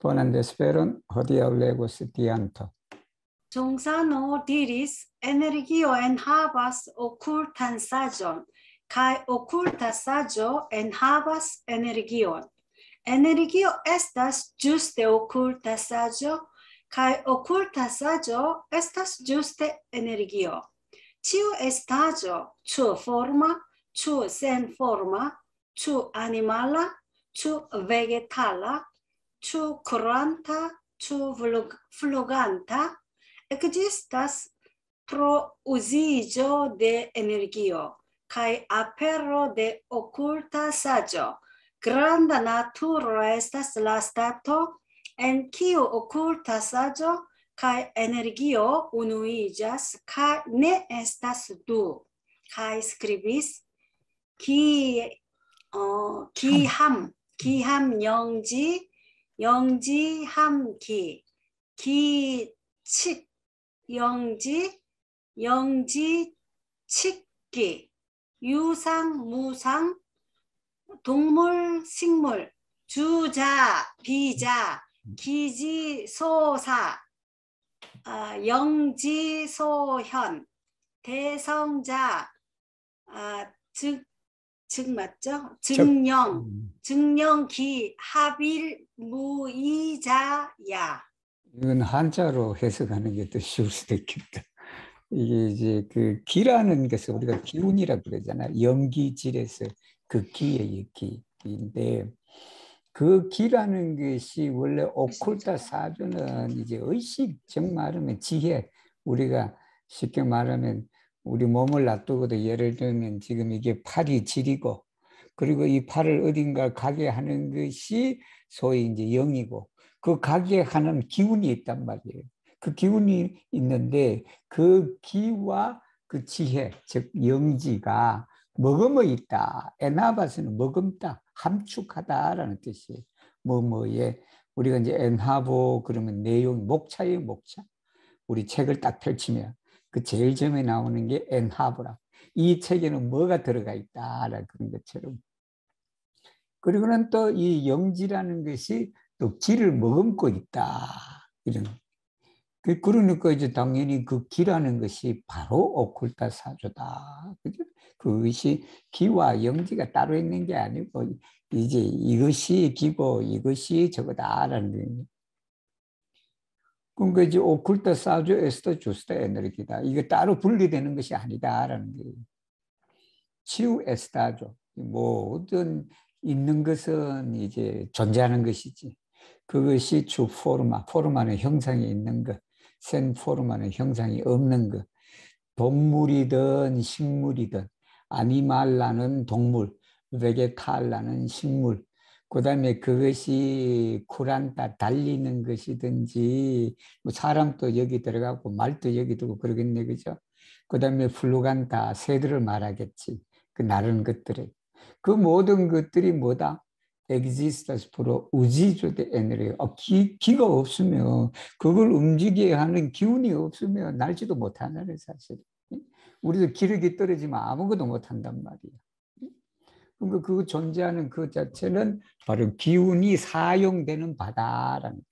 Ponen esperon hodiaŭ legos Dianto. Jonsano diris, energio enhavas okultan saĝon, kaj okulta saĝo enhavas energion. Energio estas ĝuste okulta saĝo, kaj okulta saĝo estas ĝuste energio. Ĉiu estaĵo, ĉu forma, ĉu senforma, ĉu animala, ĉu vegetala, ĉu kuranta, ĉu fluganta, ekzistas pro uziĝo de energio kaj apero de okulta saĝo. Granda naturo estas la stato en kiu okulta saĝo kaj energio unuiĝas kaj ne estas du. Kaj skribis Kiham Yongji Hamki Ki 영지, 칙기, 유상, 무상, 동물, 식물, 주자, 비자, 기지, 소사, 영지, 소현, 대성자, 즉 맞죠? 증령기, 합일, 무이자야. 이건 한자로 해석하는 게 더 쉬울 수도 있겠다. 이게 이제 그 기라는 것을 우리가 기운이라고 그러잖아요. 염기질에서 그 기의 기인데 그 기라는 것이 원래 오쿨타 사주는 이제 의식, 즉 말하면 지혜. 우리가 쉽게 말하면 우리 몸을 놔두고도 예를 들면 지금 이게 팔이 질이고 그리고 이 팔을 어딘가 가게 하는 것이 소위 이제 영이고 그 가게 하는 기운이 있단 말이에요. 그 기운이 있는데 그 기와 그 지혜, 즉 영지가 머금어 있다. 에나바스는 머금다, 함축하다라는 뜻이에요. 뭐뭐에 우리가 이제 엔하보 그러면 내용 목차예요, 목차. 우리 책을 딱 펼치면 그 제일 처음에 나오는 게 엔하보라. 이 책에는 뭐가 들어가 있다라는 그런 것처럼. 그리고는 또 이 영지라는 것이 또 기를 머금고 있다. 이런. 그러니까 이제 당연히 그 기라는 것이 바로 오쿨타 사조다. 그죠? 그것이 기와 영지가 따로 있는 게 아니고 이제 이것이 기고 이것이 저거다라는 거예요. 그러니까 이제 오쿨타 사조 에스터 주스타 에너지다. 이게 따로 분리되는 것이 아니다라는 거예요. 치우 에스타조. 모든 있는 것은 이제 존재하는 것이지. 그것이 주 포르마, 포르마는 형상이 있는 것, 센 포르마는 형상이 없는 것, 동물이든 식물이든, 아니말라는 동물, 베게탈라는 식물, 그 다음에 그것이 쿠란타, 달리는 것이든지, 뭐 사람도 여기 들어가고 말도 여기 들어가고 그러겠네, 그죠? 그 다음에 플루간타, 새들을 말하겠지. 그 나른 것들을. 그 모든 것들이 뭐다? existence 프로 우지조대 에너지. 기가 없으면 그걸 움직여야 하는 기운이 없으면 날지도 못한다는 사실. 우리도 기력이 떨어지면 아무것도 못한단 말이야. 그러니까 그 존재하는 그 자체는 바로 기운이 사용되는 바다라는 거예요.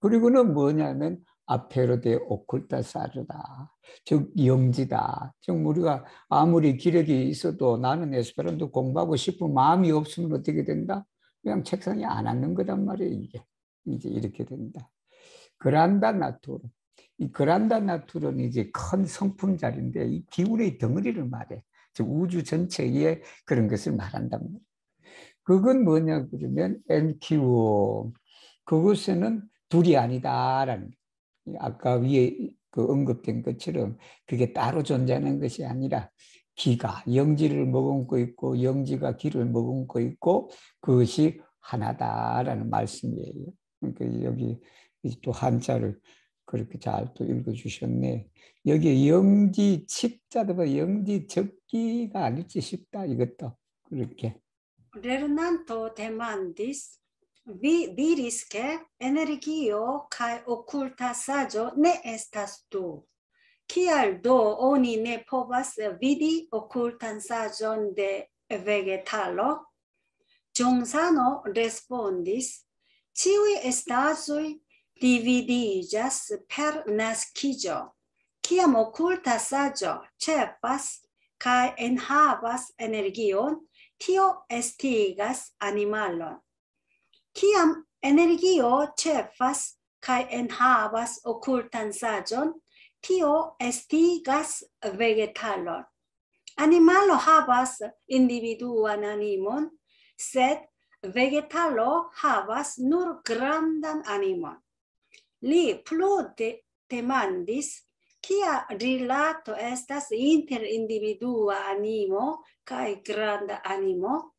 그리고는 뭐냐면 아페로데 오쿨타 사르다. 즉 영지다. 즉 우리가 아무리 기력이 있어도 나는 에스페란토 공부하고 싶은 마음이 없으면 어떻게 된다? 그냥 책상에 안 앉는 거단 말이에요. 이게 이제 이렇게 된다. 그란다 나투르. 이 그란다 나투르는 이제 큰 성품 자리인데 이 기운의 덩어리를 말해. 즉 우주 전체에 그런 것을 말한단 말이에요. 그건 뭐냐 그러면 NQ 그것에는 둘이 아니다라는 거예요. 아까 위에 그 언급된 것처럼 그게 따로 존재하는 것이 아니라 기가 영지를 머금고 있고 영지가 기를 머금고 있고 그것이 하나다라는 말씀이에요. 그러니까 여기 또 한자를 그렇게 잘 또 읽어주셨네. 여기 영지 칩자도 봐 영지 적기가 아닐지 싶다 이것도 그렇게. Lernanto demandis diris ke energio kaj okulta saĝo ne estas du. Kial do oni ne povas vidi okultan saĝon de vegetalo? Jonsano respondis, Ĉiuj estaĵoj dividiĝas per naskiĝo, kiam okulta saĝo ĉerpas kaj enhavas energion, tio estigas animalon. Kiam energio ĉerpas kaj enhavas okultan saĝon, tio estigas vegetalon. Animalo havas individuan animon, sed vegetalo havas nur grandan animon. Li plu demandis, kia rilato estas inter individua animo kaj granda animo?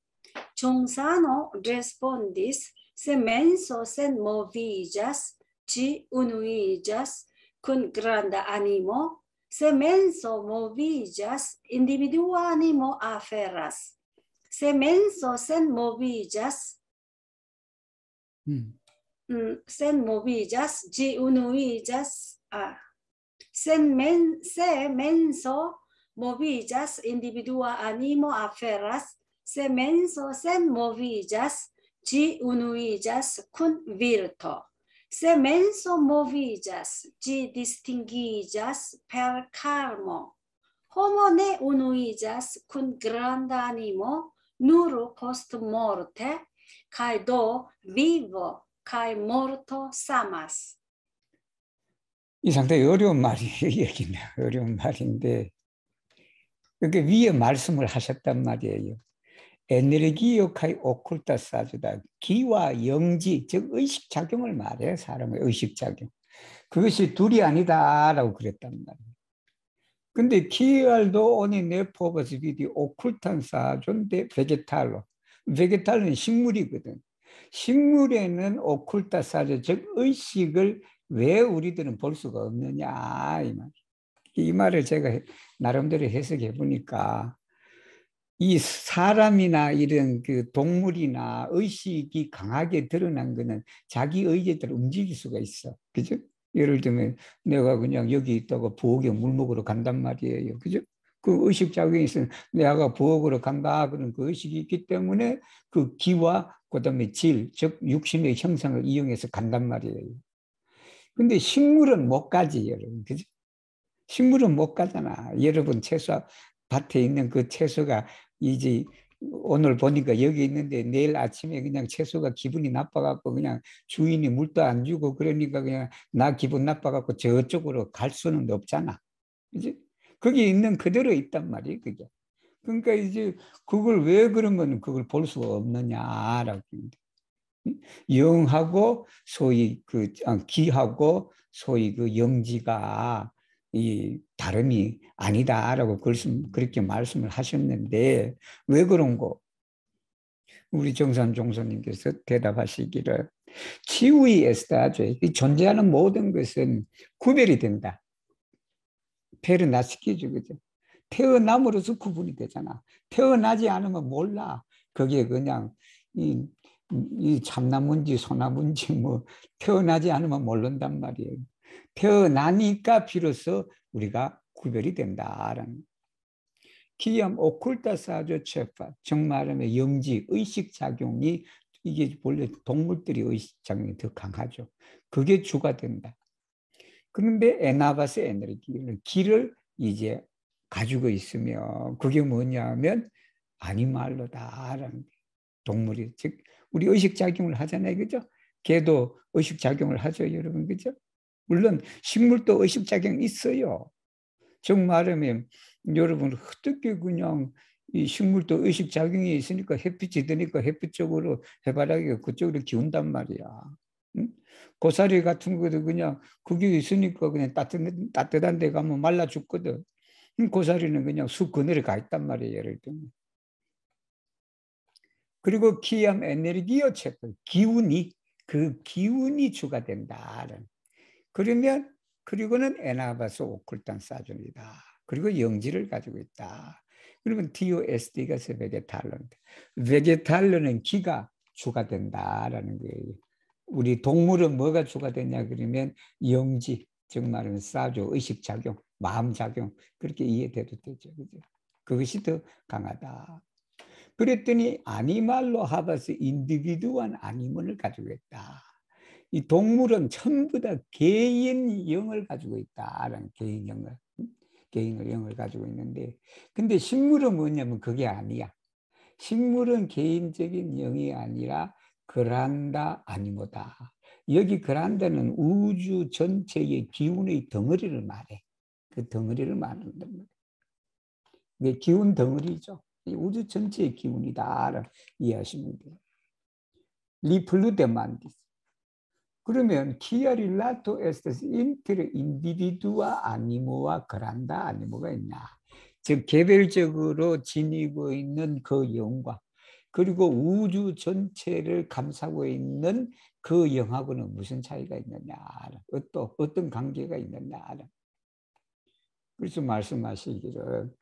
Chungsano respondis, se menso senmoviĝas, ĝi unuiĝas kun granda animo, se menso moviĝas, individua animo aferas. Se menso senmoviĝas, ĝi unuiĝas. Se menso moviĝas, individua animo aferas. Se menso senmoviĝas, ĝi unuiĝas kun virto. Se menso moviĝas, ĝi distingiĝas per karmo. Homo ne unuiĝas kun granda animo, nur postmorte, kaj do vivo kaj morto samas. 이 상당히 어려운 얘기네. 어려운 말인데 이렇게 위에 말씀을 하셨단 말이에요. 에너지요 카이 오쿨타 사주다. 기와 영지, 즉 의식작용을 말해요. 사람의 의식작용. 그것이 둘이 아니다라고 그랬단 말이에요. 근데 키알도 오니 네포버스비디 오쿨탄 사존데 베게탈로. 베게탈은 식물이거든. 식물에는 오쿨타 사조, 즉 의식을 왜 우리들은 볼 수가 없느냐 이 말을 제가 나름대로 해석해 보니까 이 사람이나 이런 그 동물이나 의식이 강하게 드러난 거는 자기 의지대로 움직일 수가 있어. 그죠? 예를 들면 내가 그냥 여기 있다가 부엌에 물 먹으러 간단 말이에요. 그죠? 그 의식작용이 있으면 내가 부엌으로 간다 그런 그 의식이 있기 때문에 그 기와 그다음에 질, 즉 육신의 형상을 이용해서 간단 말이에요. 근데 식물은 못 가지, 여러분. 그죠? 식물은 못 가잖아. 여러분 채소 밭에 있는 그 채소가 이제 오늘 보니까 여기 있는데 내일 아침에 그냥 채소가 기분이 나빠갖고 그냥 주인이 물도 안 주고 그러니까 그냥 나 기분 나빠갖고 저쪽으로 갈 수는 없잖아. 그지? 거기 있는 그대로 있단 말이에요, 그게. 그러니까 이제 그걸 왜 그러면 그걸 볼 수가 없느냐라고. 영하고 소위 그 기하고 소위 그 영지가 이 다름이 아니다라고 그렇게 말씀을 하셨는데 왜 그런고? 우리 정산 종사님께서 대답하시기를 치우이 에스타죠. 존재하는 모든 것은 구별이 된다. 페르나스키죠, 그죠? 태어남으로써 구분이 되잖아. 태어나지 않으면 몰라. 그게 그냥 이 참나무인지 소나무인지 뭐 태어나지 않으면 모른단 말이에요. 태어나니까 비로소 우리가 구별이 된다라는. 기암 오쿨타 사조 체파, 정말하면 영지 의식작용이 이게 원래 동물들이 의식작용이 더 강하죠. 그게 주가 된다. 그런데 에나바스 에너지를 기를 이제 가지고 있으면 그게 뭐냐면 아니말로다라는 동물이 즉 우리 의식작용을 하잖아요, 그죠? 개도 의식작용을 하죠, 여러분, 그죠? 물론 식물도 의식작용이 있어요. 즉 말하면 여러분 어떻게 그냥 이 식물도 의식작용이 있으니까 햇빛이 드니까 햇빛 쪽으로 해바라기가 그쪽으로 기운단 말이야. 응? 고사리 같은 것도 그냥 그게 있으니까 그냥 따뜻한 데 가면 말라 죽거든. 고사리는 그냥 숲 그늘에 가 있단 말이에요, 예를 들면. 그리고 기암 에너지요 체크, 기운이 그 기운이 주가 된다는. 그러면 그리고는 에나바스 오쿨탄 사존이다. 그리고 영지를 가지고 있다. 그러면 DOSD가 베게탈로인데 베게탈로는 기가 주가 된다라는 거예요. 우리 동물은 뭐가 주가 되냐 그러면 영지, 즉 말하면 사조, 의식작용, 마음작용 그렇게 이해돼도 되죠. 그죠? 그것이 더 강하다. 그랬더니 아니말로 하바스 인디비두한 아니몬을 가지고 있다. 이 동물은 전부 다 개인 영을 가지고 있다라는 개인 영을. 개인의 영을 가지고 있는데, 근데 식물은 뭐냐면 그게 아니야. 식물은 개인적인 영이 아니라 그란다 아니모다. 여기 그란다는 우주 전체의 기운의 덩어리를 말해. 그 덩어리를 말한단 말이야. 이게 기운 덩어리죠. 우주 전체의 기운이다 이해하시면 돼요. 리플루데만디스. 그러면 키아릴라토 에스테스 인테르 인디비두아 아니모와 그란다 아니모가 있나? 즉 개별적으로 지니고 있는 그 영과 그리고 우주 전체를 감싸고 있는 그 영하고는 무슨 차이가 있느냐? 또 어떤 관계가 있느냐? 그래서 말씀하시기를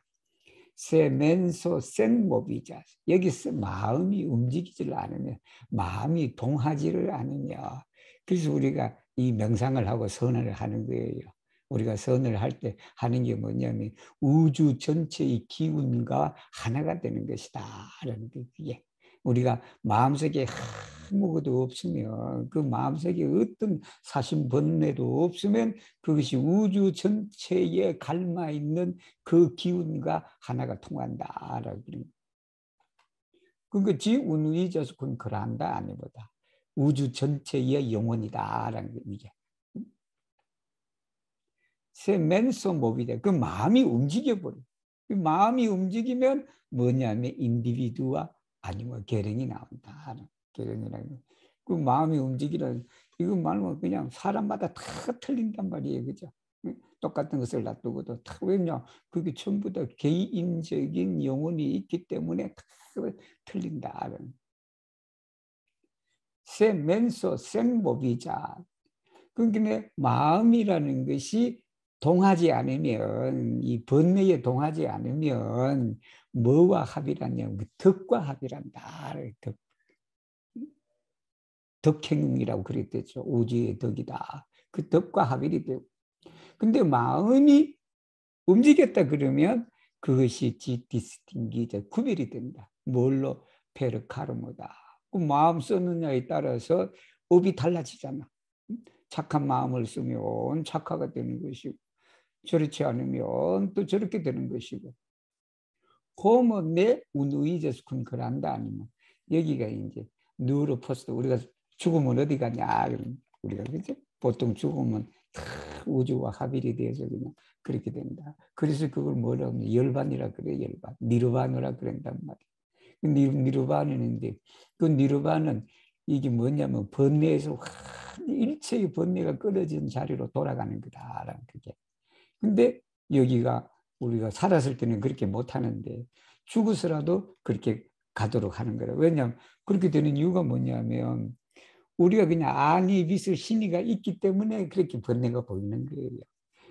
세멘소 센모비자. 여기서 마음이 움직이지를 않으며 마음이 동하지를 않으며, 그래서 우리가 이 명상을 하고 선을 하는 거예요. 우리가 선을 할 때 하는 게 뭐냐면 우주 전체의 기운과 하나가 되는 것이다 라는 게 그게. 우리가 마음속에 아무것도 없으면, 그 마음속에 어떤 사심 번뇌도 없으면 그것이 우주 전체에 갈마 있는 그 기운과 하나가 통한다라고 그래요. 그러니까 지 운위자스군 그란다 아니보다 우주 전체의 영혼이다라는 게 이게. 세멘소 모비데, 그 마음이 움직여버려. 그 마음이 움직이면 뭐냐면 인디비두와 아니면 계령이 나온다. 계령이라는 그 마음이 움직이는, 이거 말하면 그냥 사람마다 다 틀린단 말이에요, 그죠? 똑같은 것을 놔두고도 다, 왜냐 그게 전부 다 개인적인 영혼이 있기 때문에 다 틀린다. 세멘소 생모비자. 그러니까 마음이라는 것이 동하지 않으면, 이 번뇌에 동하지 않으면 뭐와 합이라냐면 덕과 합이란다. 덕행이라고 그랬댔죠. 우주의 덕이다. 그 덕과 합일이 되고. 근데 마음이 움직였다 그러면 그것이 디스팅기자 구별이 된다. 뭘로? 페르카르모다. 그 마음 쓰느냐에 따라서 업이 달라지잖아. 착한 마음을 쓰면 착화가 되는 것이고, 저렇지 않으면 또 저렇게 되는 것이고. 호모 내 운의제스군 그란다 아니면 여기가 이제 뉴로포스트. 우리가 죽으면 어디 가냐? 우리가 그죠? 보통 죽으면 우주와 합일이 되어서 그냥 그렇게 된다. 그래서 그걸 뭐라고 하면 열반이라 그래. 열반. 니르바노라 그런단 말이야. 니르바는인데 그 니르바는 이게 뭐냐면 번뇌에서 일체의 번뇌가 끊어진 자리로 돌아가는 거다라는 그게. 근데 여기가 우리가 살았을 때는 그렇게 못 하는데 죽어서라도 그렇게 가도록 하는 거라. 왜냐하면 그렇게 되는 이유가 뭐냐면 우리가 그냥 안이 빛을 신의가 있기 때문에 그렇게 번뇌가 보이는 거예요.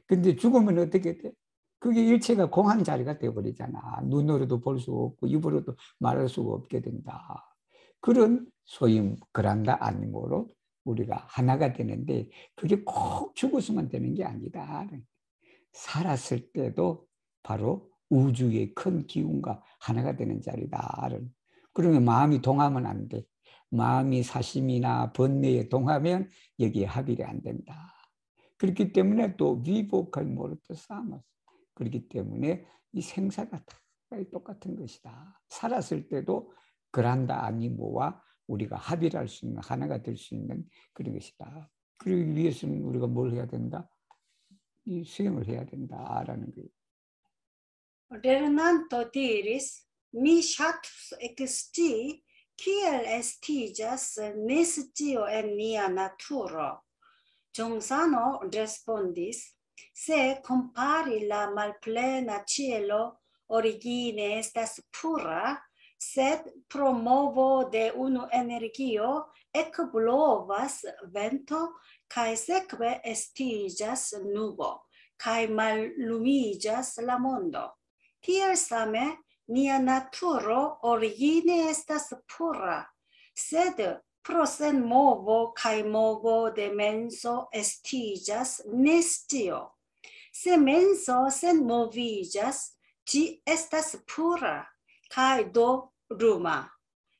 근데 죽으면 어떻게 돼? 그게 일체가 공한 자리가 되어버리잖아. 눈으로도 볼 수 없고 입으로도 말할 수가 없게 된다. 그런 소위 그란다 아니모로 우리가 하나가 되는데 그게 꼭 죽어서만 되는 게 아니다. 살았을 때도 바로 우주의 큰 기운과 하나가 되는 자리다. 그러면 마음이 동하면 안 돼. 마음이 사심이나 번뇌에 동하면 여기에 합일이 안 된다. 그렇기 때문에 또 위복할 모르트 사마스. 그렇기 때문에 이 생사가 다 똑같은 것이다. 살았을 때도 그란다 아니모와 우리가 합일할 수 있는, 하나가 될 수 있는 그런 것이다. 그러기 위해서는 우리가 뭘 해야 된다? 이 수행을 해야 된다라는 거예요. Renanto diris, mi shatus existi, kiel estigas nescio en nia naturo. Gionsano respondis, se compari la malplena cielo origine estas pura, sed pro movo de unu energio ekblovas vento, kai sekve estigas nubo, kai mallumigas la mondo. Tiel same, nia naturo origine estas pura, sed pro sen movo kai movo de menso estigas nescio. Se menso sen movillas, ci estas pura, kai do Roma.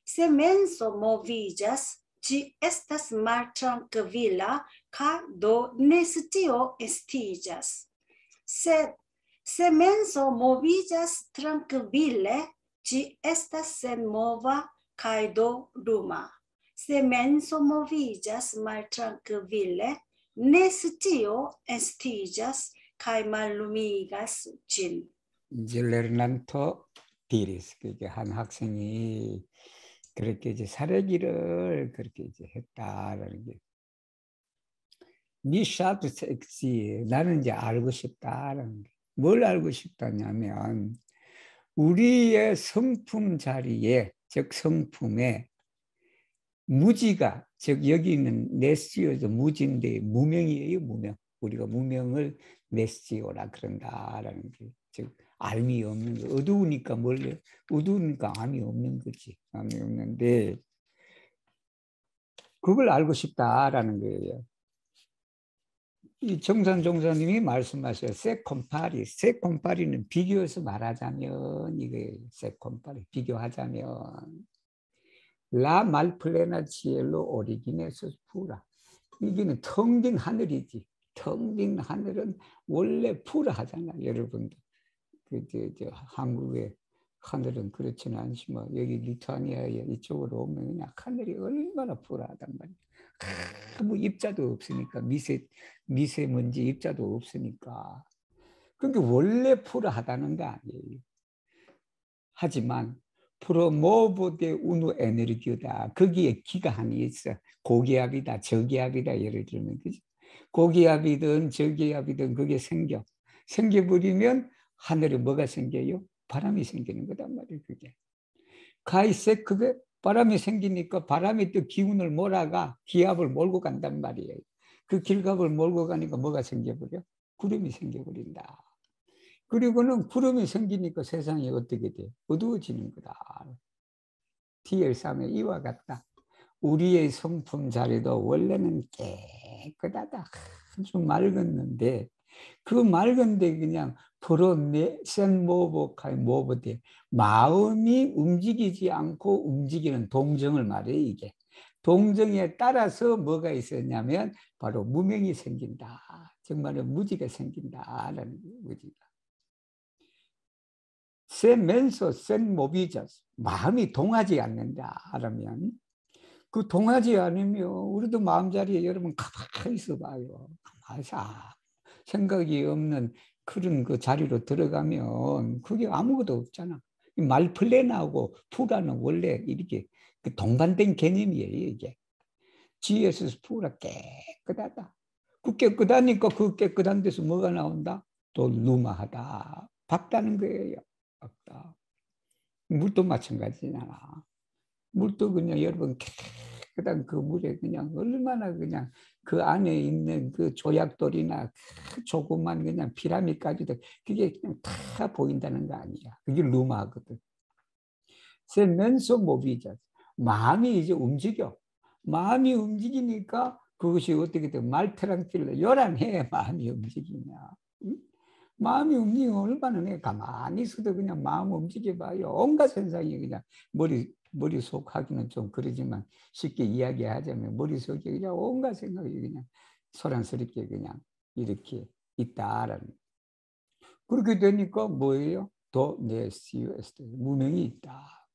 Se menso movigas, ci estas maltrankvila, ca do necessio estigas. Se menso movigas tranquille, ci estas senmova, ca do Roma. Se menso movigas maltrankville, necessio estigas, ca mallumigas cin. 이제 레르난토 디리스, 그게 한 학생이 그렇게 이제 사례기를 그렇게 이제 했다라는 게. 니샤도 섹시, 나는 이제 알고 싶다라는 게. 뭘 알고 싶다냐면 우리의 성품 자리에, 즉 성품에 무지가, 즉 여기 있는 네스지오도 무지인데 무명이에요, 무명. 우리가 무명을 네스지오라 그런다라는 게, 즉 암이 없는 거. 어두우니까 뭘래? 어두우니까 암이 없는 거지. 암이 없는데 그걸 알고 싶다라는 거예요. 이 정산 종사님이 말씀하셔요. 세콤파리. 세콤파리는 비교해서 말하자면 이거예요. 세콤파리. 비교하자면 라 말플레나 지엘로 오리기네스 푸라. 이게는 텅 빈 하늘이지. 텅 빈 하늘은 원래 푸라 하잖아, 여러분들. 저 한국의 하늘은 그렇지는 않지만 여기 리투아니아 이쪽으로 오면 그냥 하늘이 얼마나 푸라하단 말이야. 아무 입자도 없으니까, 미세먼지 입자도 없으니까. 그게 원래 푸라하다는 거 아니에요. 하지만 프로모보데 우누 에너지다. 거기에 기간이 있어. 고기압이다, 저기압이다, 예를 들면. 그죠? 고기압이든 저기압이든 그게 생겨버리면 하늘에 뭐가 생겨요? 바람이 생기는 거단 말이에요, 그게. 가이세, 그게 바람이 생기니까 바람이 또 기운을 몰아가, 기압을 몰고 간단 말이에요. 그 길갑을 몰고 가니까 뭐가 생겨버려? 구름이 생겨버린다. 그리고는 구름이 생기니까 세상이 어떻게 돼? 어두워지는 거다. TL3의 이와 같다. 우리의 성품 자리도 원래는 깨끗하다. 아주 맑았는데 그 맑은데 그냥 프로센모보카이 모보데 마음이 움직이지 않고 움직이는 동정을 말해요. 이게 동정에 따라서 뭐가 있었냐면 바로 무명이 생긴다. 정말 무지가 생긴다라는 무지가. 세면서 센 모비자스, 마음이 동하지 않는다라면, 그 동하지 않으면 우리도 마음자리에 여러분 가만히 있어봐요. 가만히 생각이 없는 그런 그 자리로 들어가면 그게 아무것도 없잖아. 말플레나하고 푸라는 원래 이렇게 그 동반된 개념이에요. 이게 GS 푸라 깨끗하다. 그 깨끗하니까 그 깨끗한 데서 뭐가 나온다? 또 루마하다. 밝다는 거예요. 밝다. 물도 마찬가지잖아. 물도 그냥 여러분 깨끗한 그 물에 그냥 얼마나 그냥 그 안에 있는 그 조약돌이나 그 조그만 그냥 피라미드까지도 그게 그냥 다 보인다는 거 아니야. 그게 루마거든. 세면서 모비자. 마음이 이제 움직여. 마음이 움직이니까 그것이 어떻게 돼? 말트랑길로 요란해. 마음이 움직이냐. 응? 마음이 움직이면 얼마나 내 가만히 있어도 그냥 마음 움직여봐요. 온갖 현상이 그냥 머릿속 하기는 좀 그러지만 쉽게 이야기하자면 머릿속에 그냥 온갖 생각이 그냥 소란스럽게 그냥 이렇게 있다라는. 그렇게 되니까 뭐예요? 더 네시오에스 무명이 있다.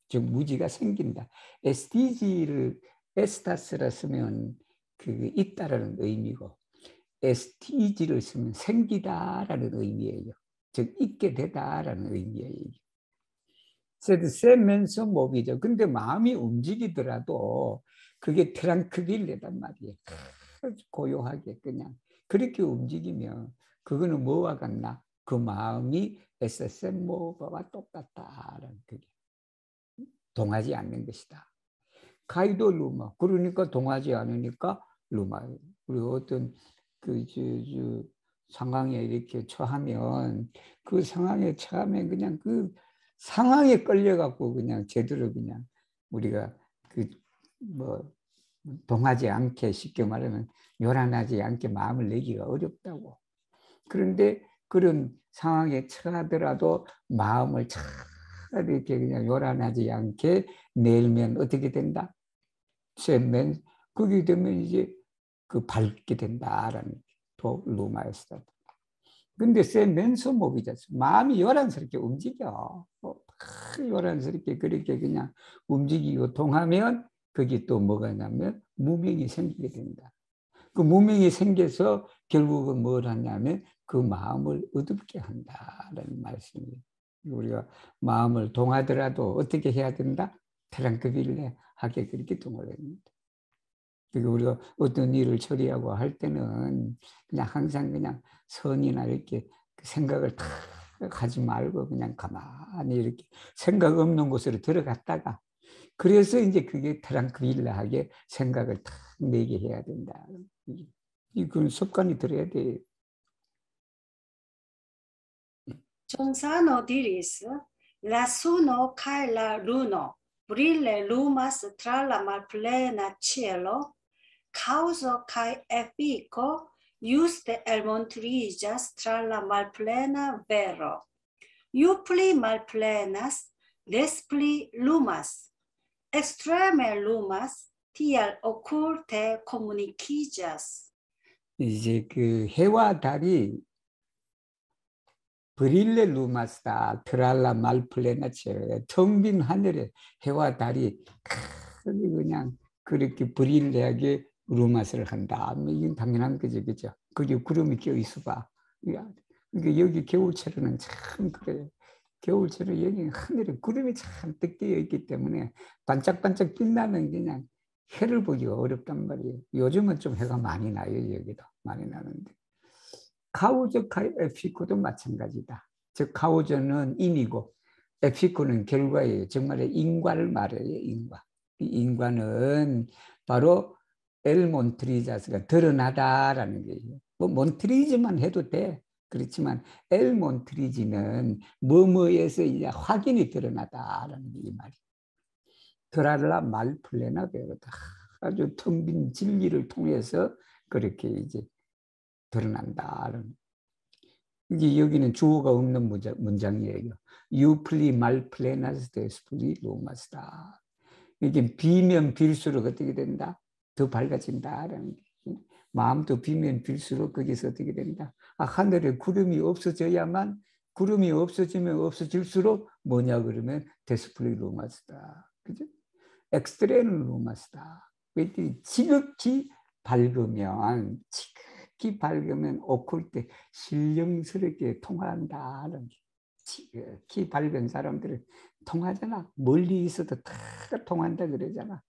즉 무지가 생긴다. SDG를 에스타스라 쓰면 그 있다라는 의미고 STG를 쓰면 생기다라는 의미예요. 즉 있게 되다라는 의미예요. 세면서 모비죠. 근데 마음이 움직이더라도 그게 트랑크빌레단 말이에요. 고요하게 그냥 그렇게 움직이면 그거는 뭐와 같나? 그 마음이 SSM모바와 똑같다라는 그게 동하지 않는 것이다. 가이도 루마. 그러니까 동하지 않으니까 루마. 그리고 어떤 그 상황에 이렇게 처하면 그 상황에 처하면 그냥 그 상황에 끌려갖고 그냥 제대로 그냥 우리가 그 뭐 동하지 않게 쉽게 말하면 요란하지 않게 마음을 내기가 어렵다고. 그런데 그런 상황에 처하더라도 마음을 참 이렇게 그냥 요란하지 않게 내면 어떻게 된다? 세면 그게 되면 이제 그 밝게 된다라는 또 루마에스다. 근데 세면서 목이죠. 마음이 요란스럽게 움직여. 요란스럽게 그렇게 그냥 움직이고 통하면 그게 또 뭐가 냐면 무명이 생기게 된다. 그 무명이 생겨서 결국은 뭘 하냐면 그 마음을 어둡게 한다라는 말씀이에요. 우리가 마음을 동하더라도 어떻게 해야 된다? 트랑크빌레 하게 그렇게 동을 합니다. 그러니까 우리가 어떤 일을 처리하고 할 때는 그냥 항상 그냥 선이나 이렇게 생각을 다 하지 말고 그냥 가만히 이렇게 생각 없는 곳으로 들어갔다가 그래서 이제 그게 트랑크빌레하게 생각을 탁 내게 해야 된다. 이건 습관이 들어야 돼요. Gionsano diris, la suno cae la luno, brille lumas tra la malplena cielo, causo cae effico, juste elmontrigas tra la malplena vero. Iu pli malplenas, des pli lumas. Extreme lumas, tial occulte communicigas. 이제 그 해와 달이 브릴레 루마스다 트랄라 말플레나체 텅 빈 하늘에 해와 달이 크게 그냥 그렇게 브릴레하게 루마스를 한다. 이건 당연한 거죠, 그죠? 거기 구름이 껴 있어 봐. 그러니까 여기 겨울철에는 참 그래. 겨울철에 여기 하늘에 구름이 잔뜩 끼어 있기 때문에 반짝반짝 빛나는 그냥 해를 보기가 어렵단 말이에요. 요즘은 좀 해가 많이 나요, 여기도 많이 나는데. 카우저카 에피코도 마찬가지다. 즉 카우저는 인이고 에피코는 결과예요. 정말의 인과를 말해요. 인과. 이 인과는 바로 엘몬트리자스가 드러나다라는 거예요. 뭐 몬트리즈만 해도 돼. 그렇지만 엘몬트리지는 뭐뭐에서 이제 확인이 드러나다라는 이 말이. 드랄라 말플레나 베르다. 아주 텅 빈 진리를 통해서 그렇게 이제 드러난다는. 이게 여기는 주어가 없는 문장이에요. 유플리 말플레나스 데스플리 로마스다. 이게 비면 빌수록 어떻게 된다? 더 밝아진다라는 게. 마음도 비면 빌수록 거기서 어떻게 된다? 하늘에 구름이 없어져야만 구름이 없어지면 없어질수록 뭐냐 그러면 데스플리 로마스다. 그죠? 엑스트레는 로마스다. 지극히 밝으면 오클 때 신령스럽게 통한다는 게. 지극히 밝은 사람들은 통하잖아. 멀리 있어도 다 통한다 그러잖아.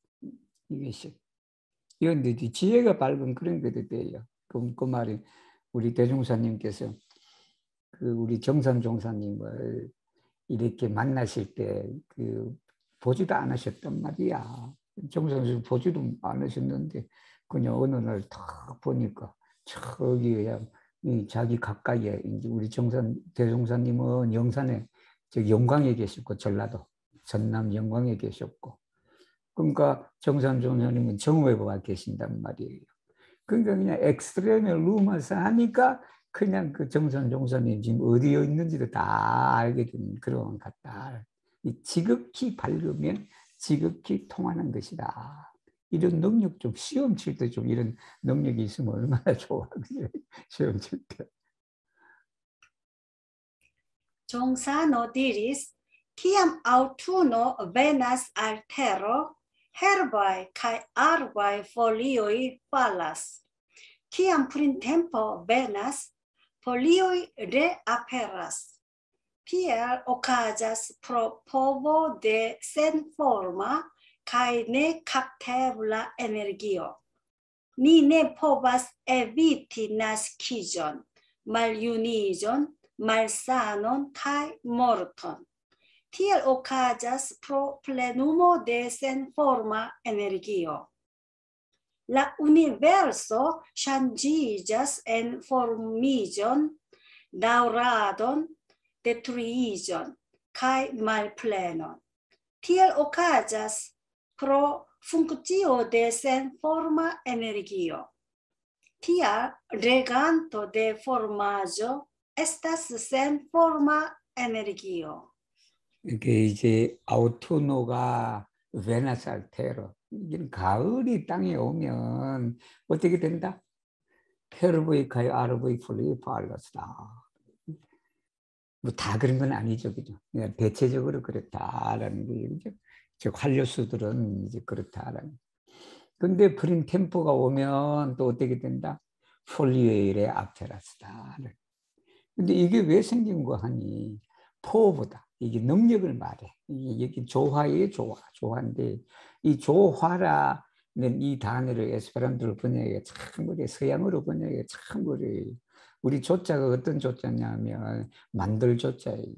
이것이. 이건데 지혜가 밝은 그런 것도 돼요. 그 말이 우리 대종사님께서 그 우리 정산 종사님을 이렇게 만나실 때 그 보지도 않으셨단 말이야. 정산 보지도 않으셨는데 그냥 어느 날 딱 보니까 저기 그냥 자기 가까이에 이제 우리 대종사님은 영산에 저 영광에 계셨고 전라도 전남 영광에 계셨고 그러니까 정산 종사님은 정오에가 계신단 말이에요. 그러니까 그냥 엑스트레메 루마스 하니까 그냥 그 정산 종사님 지금 어디에 있는지도 다 알게 되는 그런 것 같다. 지극히 밝으면 지극히 통하는 것이다. 이런 능력 좀 시험 칠 때 좀 이런 능력이 있으면 얼마나 좋아. 시험 칠 때. Gionsano diris, ciam autunno venas al terro, herbae cae arbae folioi fallas. Ciam printempo venas, folioi reaperas. Tiel occagas pro povo de senforma cae ne captebla energio. Ni ne povas eviti nascigion, maljunigion, malsanon cae morton. Tiel occagas pro plenumo de senforma energio. La universo changigas en formigion, dauradon, detruigion, cae malplenon. Tiel occagas pro functio de senforma energio. Tia reganto de formaggio estas senforma energio. 이게 이제 아우투노가 베나스 알테로. 이게 가을이 땅에 오면 어떻게 된다? 페르보이카이 아르보이 플리 팔라스다. 뭐 다 그런 건 아니죠, 그죠? 그냥 대체적으로 그렇다라는 거죠. 즉 한류수들은 이제 그렇다라는. 근데 프림 템포가 오면 또 어떻게 된다? 폴리웨일의 아테라스다. 근데 이게 왜 생긴 거 하니? 포보다 이게 능력을 말해. 이게 조화의 조화인데 이 조화라는 이 단어를 에스페란토로 번역해 참 그래 서양어로 번역해 참 그래. 우리 조자가 어떤 조자냐면 만들 조자예요.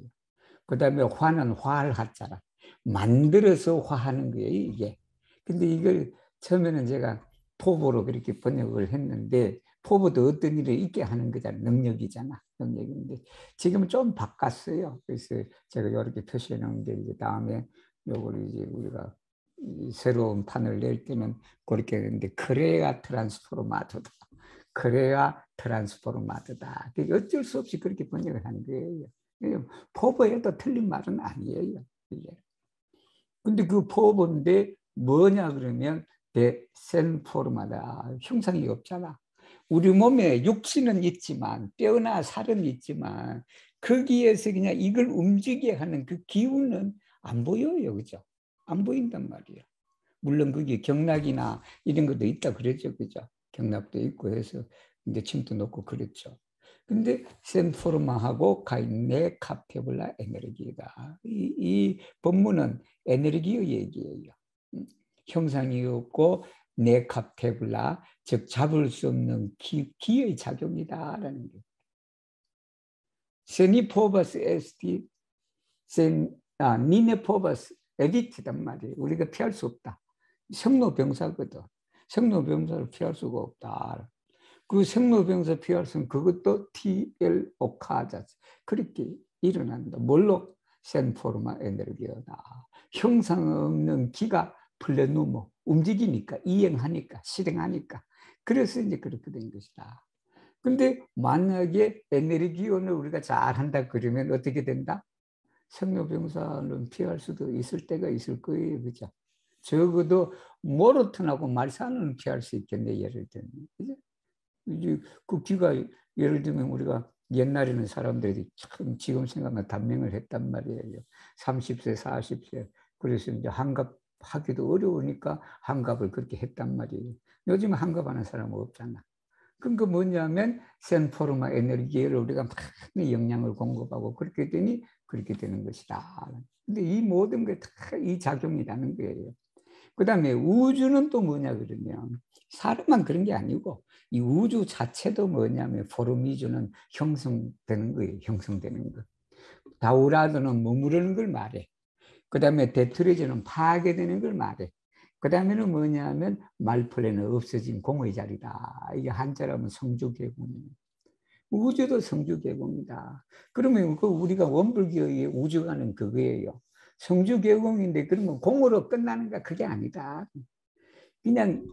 그다음에 화는 화할 하자라. 만들어서 화하는 거예요, 이게. 근데 이걸 처음에는 제가 포보로 그렇게 번역을 했는데 포보도 어떤 일을 있게 하는 거잖아. 능력이잖아. 능력인데 지금은 좀 바꿨어요. 그래서 제가 이렇게 표시해 놓은데 이제 다음에 요걸 이제 우리가 새로운 판을 낼 때는 그렇게 했는데 크레아 트랜스포르마토다. 크레아 트랜스포르마토다. 어쩔 수 없이 그렇게 번역을 하는 거예요. 포버에도 틀린 말은 아니에요. 근데 그 포버인데 뭐냐 그러면 데센포르마다 형상이 없잖아. 우리 몸에 육신은 있지만 뼈나 살은 있지만 거기에서 그냥 이걸 움직이게 하는 그 기운은 안 보여요. 그죠? 안 보인단 말이에요. 물론 그게 경락이나 이런 것도 있다 그랬죠. 그죠? 경락도 있고 해서 이제 침도 놓고 그랬죠. 근데 센포르마하고 카이네 카페블라 에너지다. 이 본문은 에너지의 얘기예요. 형상이 없고 네 카페블라 즉 잡을 수 없는 기의 작용이다라는 게. 세니포버스 에스티 니네포버스 에디트단 말이에요. 우리가 피할 수 없다. 생로병사거든. 생로병사를 피할 수가 없다. 그 생로병사 피할 수는 그것도 TL 오카자 그렇게 일어난다. 뭘로? 센포르마 에너지다. 형상 없는 기가 플레누모 움직이니까 이행하니까 실행하니까 그래서 이제 그렇게 된 것이다. 근데 만약에 에너지원을 우리가 잘한다 그러면 어떻게 된다? 생로병사는 피할 수도 있을 때가 있을 거예요. 그죠? 적어도 모로톤하고 말산은 피할 수 있겠네, 예를 들면. 그죠? 이제 그 귀가 예를 들면 우리가 옛날에는 사람들이 참 지금 생각하면 단명을 했단 말이에요. 30세, 40세. 그래서 이제 환갑 하기도 어려우니까 환갑을 그렇게 했단 말이에요. 요즘 환갑하는 사람은 없잖아. 그러니까 뭐냐면 센포르마 에너지를 우리가 많이 영양을 공급하고 그렇게 되니 그렇게 되는 것이다. 근데 이 모든 게 다 이 작용이라는 거예요. 그 다음에 우주는 또 뭐냐 그러면 사람만 그런 게 아니고 이 우주 자체도 뭐냐면 포르미주는 형성되는 거예요. 형성되는 거. 다우라드는 머무르는 걸 말해. 그 다음에 데트리즈는 파괴되는 걸 말해. 그 다음에는 뭐냐면 말플레는 없어진 공의 자리다. 이게 한자라면 성주개공이에요. 우주도 성주개공이다. 그러면 그 우리가 원불교의 우주가는 그거예요. 성주개공인데 그러면 공으로 끝나는가? 그게 아니다. 그냥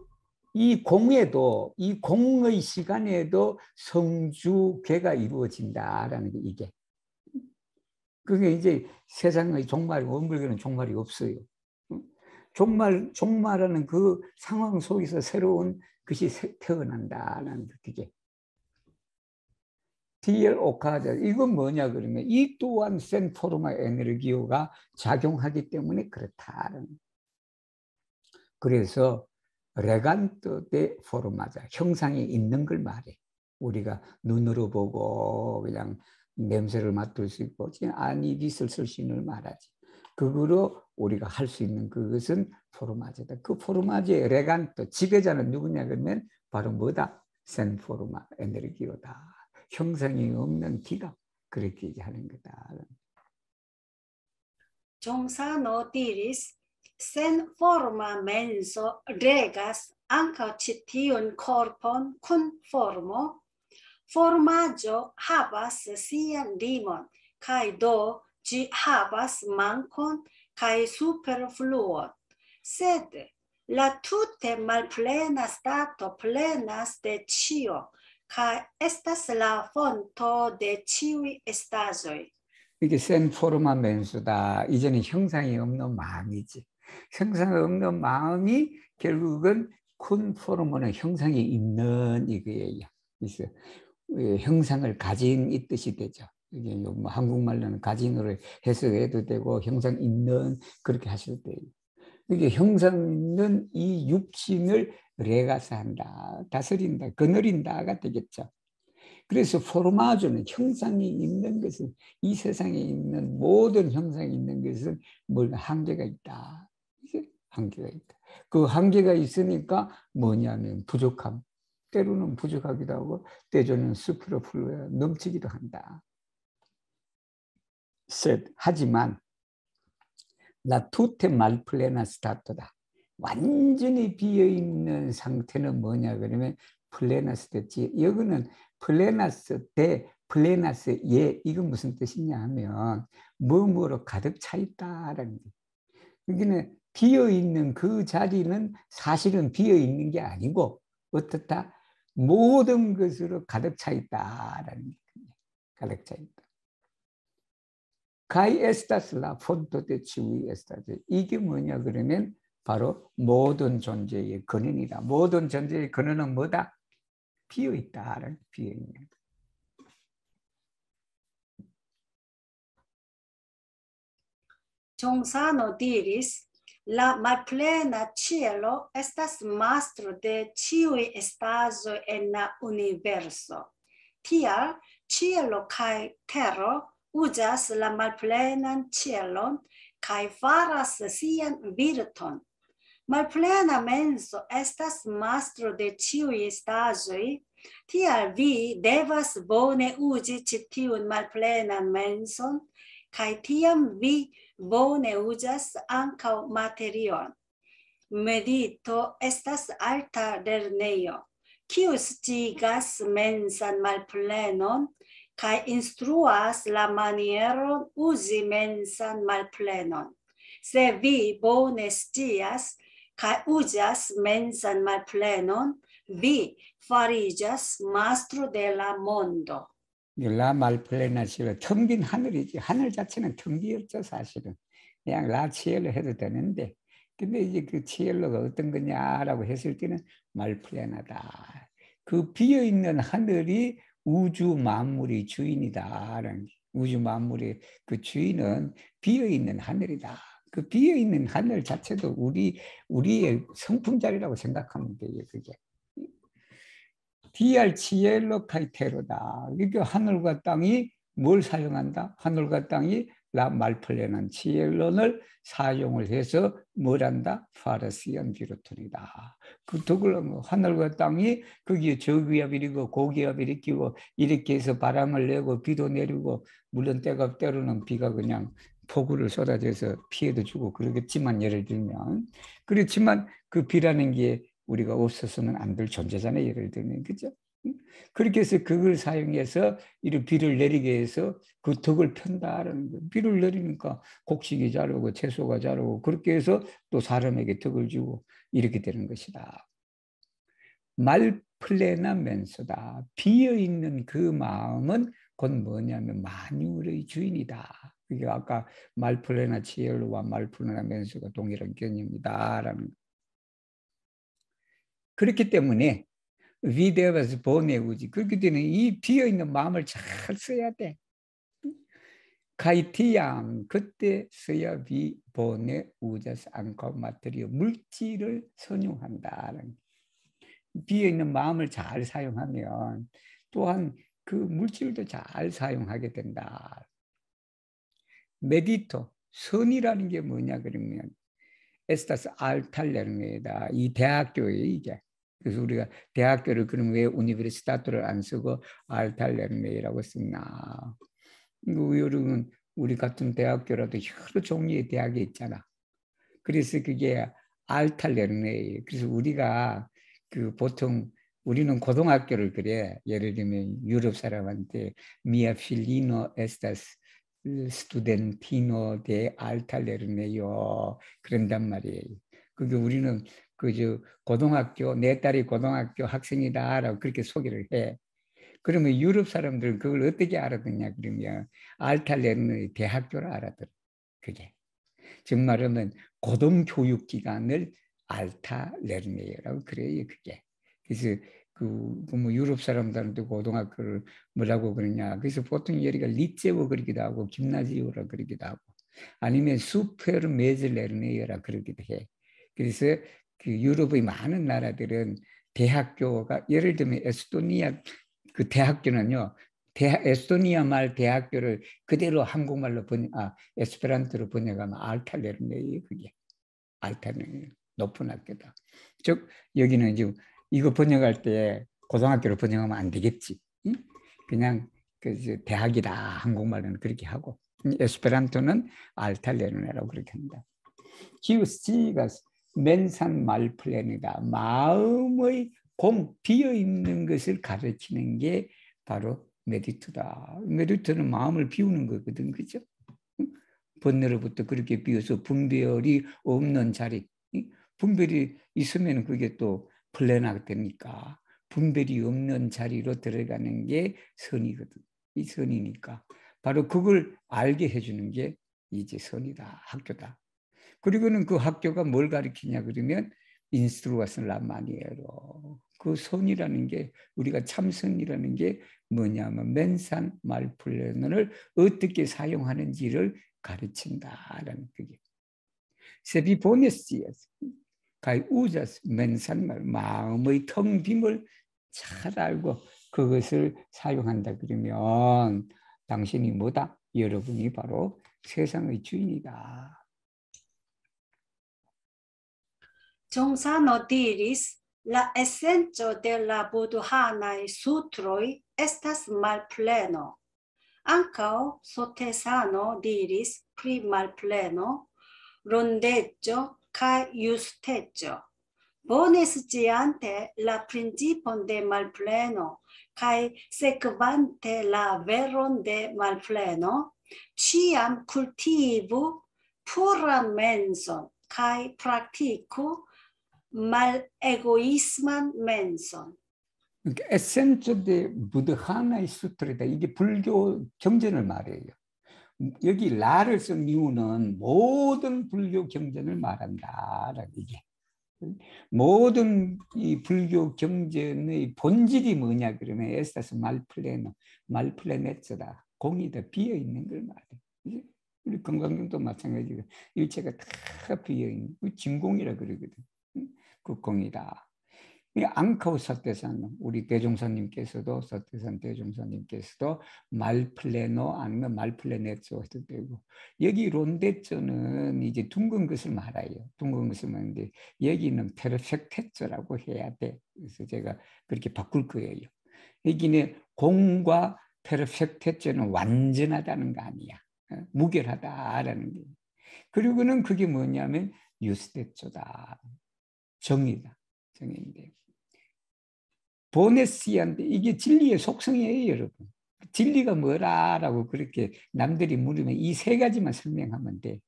이 공에도 이 공의 시간에도 성주계가 이루어진다라는 게 이게. 그게 이제 세상의 종말, 원불교는 종말이 없어요. 종말하는 그 상황 속에서 새로운 것이 태어난다라는 그게. TL 오카자 이건 뭐냐 그러면 이 또한 센포르마 에너지오가 작용하기 때문에 그렇다라는. 그래서 레간토 데 포르마자 형상이 있는 걸 말해. 우리가 눈으로 보고 그냥 냄새를 맡을 수 있고 아니짓을 쓸 수 있는 걸 말하지. 그거로 우리가 할 수 있는 그것은 포르마제다. 그 포르마제의 레간토 지배자는 누구냐 그러면 바로 뭐다? 센포르마 에너지오다. 형상이 없는 기가 그렇게 하는 거다. Jongsa notiris sen forma menso regas anca citiun corpon cum formo, formaggio habas sian limon, cae do gi habas mancon cae superfluon, sed la tute malplena stato plenas de cio, cae estas la fonto de ciui estasoi. 이게 센 포르마 멘수다. 이제는 형상이 없는 마음이지. 형상이 없는 마음이 결국은 큰 포르마는 형상이 있는 이거예요. 그래서 형상을 가진 이 뜻이 되죠. 이게 뭐 한국말로는 가진으로 해석해도 되고 형상 있는 그렇게 하셔도 돼요. 이게 형상 있는 이 육신을 레가스한다, 다스린다, 거느린다가 되겠죠. 그래서 포르마조는 형상이 있는 것은 이 세상에 있는 모든 형상이 있는 것은 뭘 한계가 있다. 한계가 있다. 그 한계가 있으니까 뭐냐면 부족함. 때로는 부족하기도 하고 때로는 슈퍼플루어 넘치기도 한다. 하지만 라 투테 말플레나 스타트다. 완전히 비어있는 상태는 뭐냐 그러면 플레나스 됐지. 여기는 플레나스 대 플레나스 예 이건 무슨 뜻이냐 하면 뭐뭐로 가득 차 있다라는 게. 여기는 비어있는 그 자리는 사실은 비어있는 게 아니고 어떻다? 모든 것으로 가득 차 있다라는 게. 가득 차 있다. 가이 에스타스라 폰토 데 치위 에스타스. 이게 뭐냐 그러면 바로 모든 존재의 근원이다. 모든 존재의 근원은 뭐다? 비어있다라는 비어있는. Gionsano diris, la malplena cielo estas mastro de ciui estazo en la universo. Tial, cielo cae terro uzas la malplenan cielon cae faras sian virton. Malplena menso estas mastro de ciui estazoi, tial vi devas bone uzi citiun malplenan menson, cae tiam vi bone uzas ankaŭ materion. Medito estas alta lernejo, kiu sciigas mensan malplenon kaj instruas la manieron uzi mensan malplenon. Se vi bone scias kaj uzas mensan malplenon, vi fariĝas mastro de la mondo. 라 말플레나시로 텅 빈 하늘이지. 하늘 자체는 텅 비었죠, 사실은. 그냥 라 치엘로 해도 되는데. 근데 이제 그 치엘로가 어떤 거냐라고 했을 때는 말플레나다. 그 비어있는 하늘이 우주 만물의 주인이다라는 게. 우주 만물의 그 주인은 비어있는 하늘이다. 그 비어있는 하늘 자체도 우리의 성품자리라고 생각하면 돼요, 그게. DR 치엘로 카이테로다. 그러니까 하늘과 땅이 뭘 사용한다? 하늘과 땅이 라 말플레난 치엘론을 사용을 해서 뭘 한다? 파르시안 비로톤이다. 그 덕을 하늘과 땅이 거기에 저기압이 일으키고 고기압이 일으키고 이렇게 해서 바람을 내고 비도 내리고 물론 때로는 비가 그냥 폭우를 쏟아져서 피해도 주고 그러겠지만 예를 들면 그렇지만 그 비라는 게 우리가 없어서는 안 될 존재잖아요. 예를 들면 그죠? 그렇게 해서 그걸 사용해서 이런 비를 내리게 해서 그 덕을 편다라는 거예요. 비를 내리니까 곡식이 자라고 채소가 자라고 그렇게 해서 또 사람에게 덕을 주고 이렇게 되는 것이다. 말플레나 멘소다. 비어있는 그 마음은 곧 뭐냐면 만유의 주인이다. 그게 아까 말플레나 치엘로와 말플레나 멘소가 동일한 개념이다라는 거. 그렇기 때문에 위대와서 보내우지. 그렇기 때문에 이 비어있는 마음을 잘 써야 돼. 가이티양 그때 써야 비 보내우자스 안고 마테리오 물질을 선용한다는. 비어있는 마음을 잘 사용하면 또한 그 물질도 잘 사용하게 된다. 메디토 선이라는 게 뭐냐 그러면 에스타스 알탈레르메다. 이 대학교에 이게. 그래서 우리가 대학교를 그럼 왜 우니베르시타토를 안 쓰고 알탈레르메라고 쓰나? 여러분 우리 같은 대학교라도 여러 종류의 대학이 있잖아. 그래서 그게 알탈레르메. 그래서 우리가 그 보통 우리는 고등학교를 그래. 예를 들면 유럽 사람한테 미아 필리노 에스타스 스투덴티노 데 알탈레르메요. 그런단 말이에요. 그게 우리는 그저 고등학교 내 딸이 고등학교 학생이다라고 그렇게 소개를 해. 그러면 유럽 사람들은 그걸 어떻게 알아듣냐 그러면 알탈레르노의 대학교를 알아들어. 그게. 즉 말하면 고등교육기관을 알타레르네라고 그래요. 그게. 그래서 뭐 유럽 사람들한테 고등학교를 뭐라고 그러냐. 그래서 보통 여기가 리제오 그러기도 하고 김나지오라 그러기도 하고 아니면 수페르 메즐레르네라 그러기도 해. 그래서 그 유럽의 많은 나라들은 대학교가 예를 들면 에스토니아 그 대학교는요. 에스토니아 말 대학교를 그대로 한국말로 에스페란토로 번역하면 알탈레르네예요. 그게 알탈레르네 높은 학교다. 즉 여기는 지금 이거 번역할 때 고등학교로 번역하면 안 되겠지. 응? 그냥 그 대학이다 한국말로는 그렇게 하고 에스페란토는 알탈레르네라고 그렇게 합니다. 기우스가 맨산 말플랜이다. 마음의 비어 있는 것을 가르치는 게 바로 메디트다. 메디트는 마음을 비우는 거거든, 그죠? 번뇌로부터 그렇게 비워서 분별이 없는 자리, 분별이 있으면 그게 또 플랜하게 되니까 분별이 없는 자리로 들어가는 게 선이거든. 이 선이니까 바로 그걸 알게 해주는 게 이제 선이다, 학교다. 그리고는 그 학교가 뭘 가르치냐 그러면 인스트루아스 라마니에로 그 선이라는 게 우리가 참선이라는 게 뭐냐면 맨산 말플랜을 어떻게 사용하는지를 가르친다라는 그게 세비 보네스지에서 가이 우자스 맨산말 마음의 텅 빔을 잘 알고 그것을 사용한다 그러면 당신이 뭐다? 여러분이 바로 세상의 주인이다. Jongsano diris, la essenco de la Buddhanae sutroi estas malpleno. Ancao Sotesano diris pri malpleno, rondeggio ca justeggio. Bone sciante la principon de malpleno, cae sequante la veron de malpleno, ciam cultivu puran menson, cae practicu mal egoisman menson. 그러니까 에센스 데 부드하나의 수트레다. 이게 불교 경전을 말해요. 여기 라를 쓴 이유는 모든 불교 경전을 말한다. 이게 모든 이 불교 경전의 본질이 뭐냐 그러면 에스타스 말플레네츠다. 공이다 비어 있는 걸 말해. 우리 건강경도 마찬가지고 일체가 다 비어 있는 그 진공이라 그러거든. 그 공이다. 앙카우 사태산 우리 대종사님께서도 사태산 대종사님께서도 말플레노 아니면 말플레네츠도 되고 여기 론데츠는 이제 둥근 것을 말해요. 둥근 것을 말하는데 여기는 페르펙테츠라고 해야 돼. 그래서 제가 그렇게 바꿀 거예요. 여기는 공과 페르펙테츠는 완전하다는 거 아니야. 무결하다라는 게. 그리고는 그게 뭐냐면 유스테츠다. 정의다. 정의인데. 보네시한데 이게 진리의 속성이에요, 여러분. 진리가 뭐라라고 그렇게 남들이 물으면 이 세 가지만 설명하면 돼.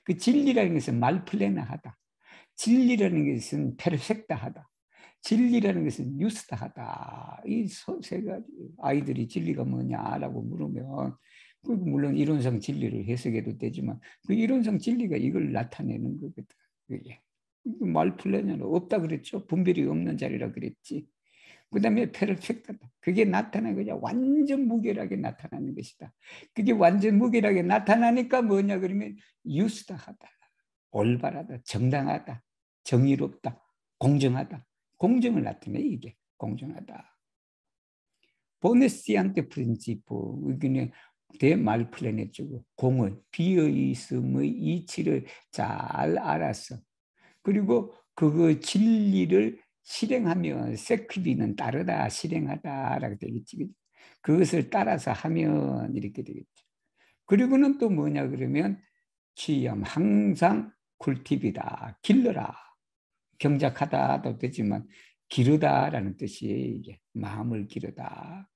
그 진리라는 것은 말플레나하다. 진리라는 것은 페르펙트하다. 진리라는 것은 유스타하다. 이 세 가지 아이들이 진리가 뭐냐라고 물으면 물론 이론상 진리를 해석해도 되지만 그 이론상 진리가 이걸 나타내는 거거든. 그게 말플레나는 없다 그랬죠. 분별이 없는 자리라 그랬지. 그 다음에 페르펙트다. 그게 나타나는 거냐. 완전 무결하게 나타나는 것이다. 그게 완전 무결하게 나타나니까 뭐냐 그러면 유스다하다. 올바르다. 정당하다. 정의롭다. 공정하다. 공정을 나타내 이게. 공정하다. 보네시안테 프린시포. 이게 대말플레네 쪽으로 공을 비어있음의 이치를 잘 알았어. 그리고 그거 진리를 실행하면 세퀴비는 따르다 실행하다라고 되겠지. 그것을 따라서 하면 이렇게 되겠죠. 그리고는 또 뭐냐 그러면 취염 항상 쿨팁이다. 길러라. 경작하다도 되지만 기르다라는 뜻이에요. 이게 마음을 기르다.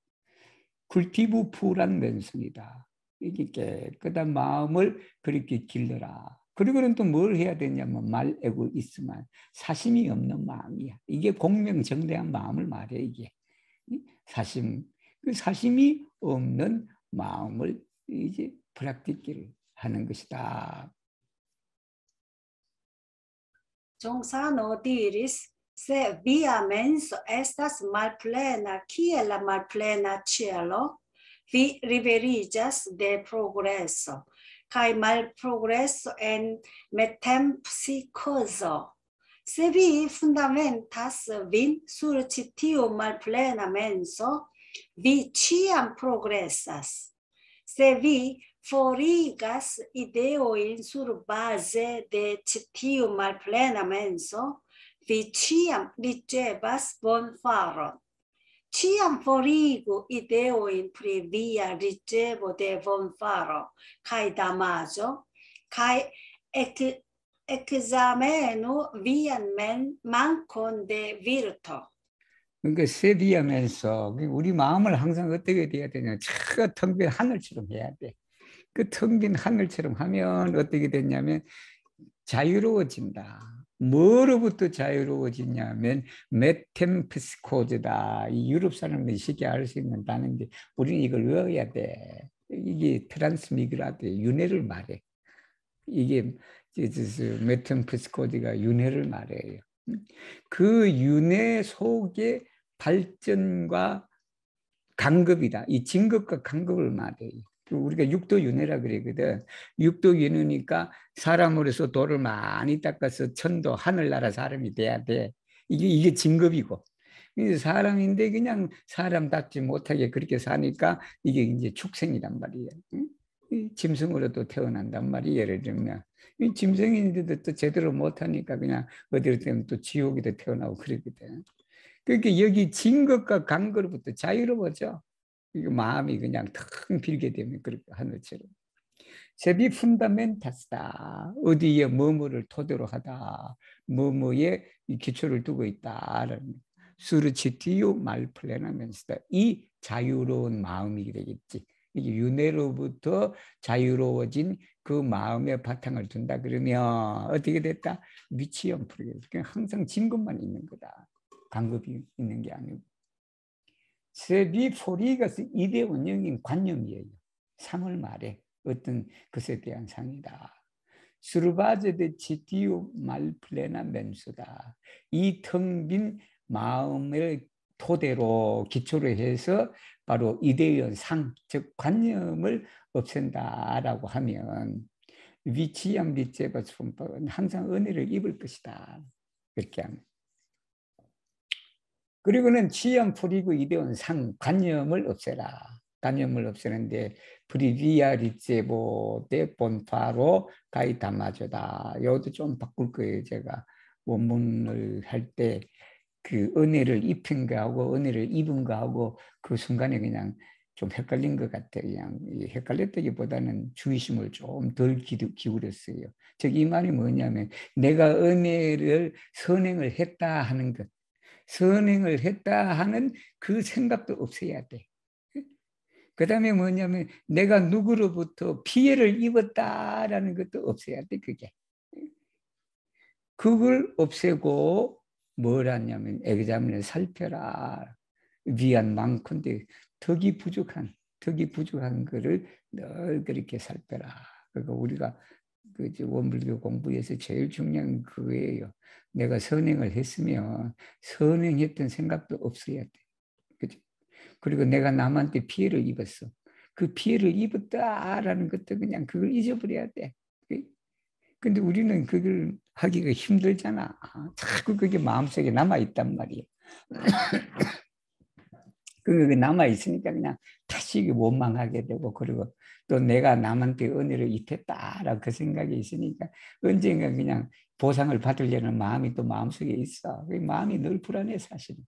쿨티브 푸란 맨손이다. 이게 깨끗한 마음을 그렇게 길러라. 그리고는 또 뭘 해야 되냐면 말에고 있으면 사심이 없는 마음이야. 이게 공명정대한 마음을 말해 이게. 사심 그 사심이 없는 마음을 이제 프락티키를 하는 것이다. Gionsano diris, se via menso estas malplena kiel la malplena cielo, vi riverigas de progresso, kai malprogresso en metempsychoso. Se vi fundamentas vin sur citiu malplena menso, vi ciam progressas. Se vi forigas ideoin sur base de citiu malplena menso, vi ciam ricevas bonfaron. Ciam forigu ideoin pri via ricevo de bonfaro, kai damaggio, kai examenu vian mancon de virto. 그러니까 세비하면서 우리 마음을 항상 어떻게 돼야 되냐? 텅 빈 하늘처럼 해야 돼. 그 텅 빈 하늘처럼 하면 어떻게 되냐면 자유로워진다. 뭐로부터 자유로워지냐면 메템피스코즈다. 이 유럽 사람들이 쉽게 알 수 있는다는 게 우리는 이걸 외워야 돼. 이게 트란스미그라드 윤회를 말해. 이게 메템피스코즈가 윤회를 말해요. 그 윤회 속에 발전과 강급이다. 이 진급과 강급을 말해요. 우리가 육도 윤회라 그러거든. 육도 윤회니까 사람으로서 도를 많이 닦아서 천도 하늘나라 사람이 돼야 돼. 이게 진급이고. 사람인데 그냥 사람답지 못하게 그렇게 사니까 이게 이제 축생이란 말이에요. 짐승으로도 태어난단 말이에요. 예를 들면 짐승인데도 또 제대로 못하니까 그냥 어디로 되면 또 지옥에도 태어나고 그러거든. 그러니까 여기 진것과 강거로부터 자유로워져. 마음이 그냥 텅 빌게 되면 그렇게 하늘처럼. 세비 푼다멘타스다. 어디에 뭐뭐를 토대로 하다. 뭐뭐에 기초를 두고 있다라는. 수르치티요 말플레나멘스다. 이 자유로운 마음이 되겠지. 이게 윤회로부터 자유로워진 그 마음의 바탕을 둔다 그러면 어떻게 됐다? 미치형 프로그래스. 그냥 항상 진것만 있는 거다. 강급이 있는 게 아니고. 세비 포리가스 이대 원형인 관념이에요. 상을 말해. 어떤 것에 대한 상이다. 수르바제데 치티오 말플레나 멘수다. 이 텅 빈 마음을 토대로 기초로 해서 바로 이데의 상, 즉 관념을 없앤다라고 하면 위치양 리제바 손법은 항상 은혜를 입을 것이다. 그렇게 하면. 그리고는 치양 풀이고 이데온 상, 관념을 없애라. 관념을 없애는데 프리비아 리제보 데 본파로 가이 담아줘다. 이것도 좀 바꿀 거예요. 제가 원문을 할 때 그 은혜를 입힌 거하고 은혜를 입은 거하고 그 순간에 그냥 좀 헷갈린 것 같아요. 그냥 헷갈렸다기보다는 주의심을 좀 덜 기울였어요. 즉 이 말이 뭐냐면 내가 은혜를 선행을 했다 하는 것, 선행을 했다 하는 그 생각도 없애야 돼. 그 다음에 뭐냐면 내가 누구로부터 피해를 입었다라는 것도 없애야 돼. 그걸 없애고 뭘 하냐면 examin을 살펴라. 위안 많건데 덕이 부족한 거를 늘 그렇게 살펴라. 그러니까 우리가 그 원불교 공부에서 제일 중요한 그거예요. 내가 선행을 했으면 선행했던 생각도 없어야 돼. 그죠? 그리고 내가 남한테 피해를 입었어. 그 피해를 입었다라는 것도 그냥 그걸 잊어버려야 돼. 근데 우리는 그걸 하기가 힘들잖아. 자꾸 그게 마음속에 남아있단 말이에요. 그게 남아있으니까 그냥 다시 원망하게 되고, 그리고 또 내가 남한테 은혜를 입혔다라고 그 생각이 있으니까 언젠가 그냥 보상을 받으려는 마음이 또 마음속에 있어. 그 마음이 늘 불안해, 사실은.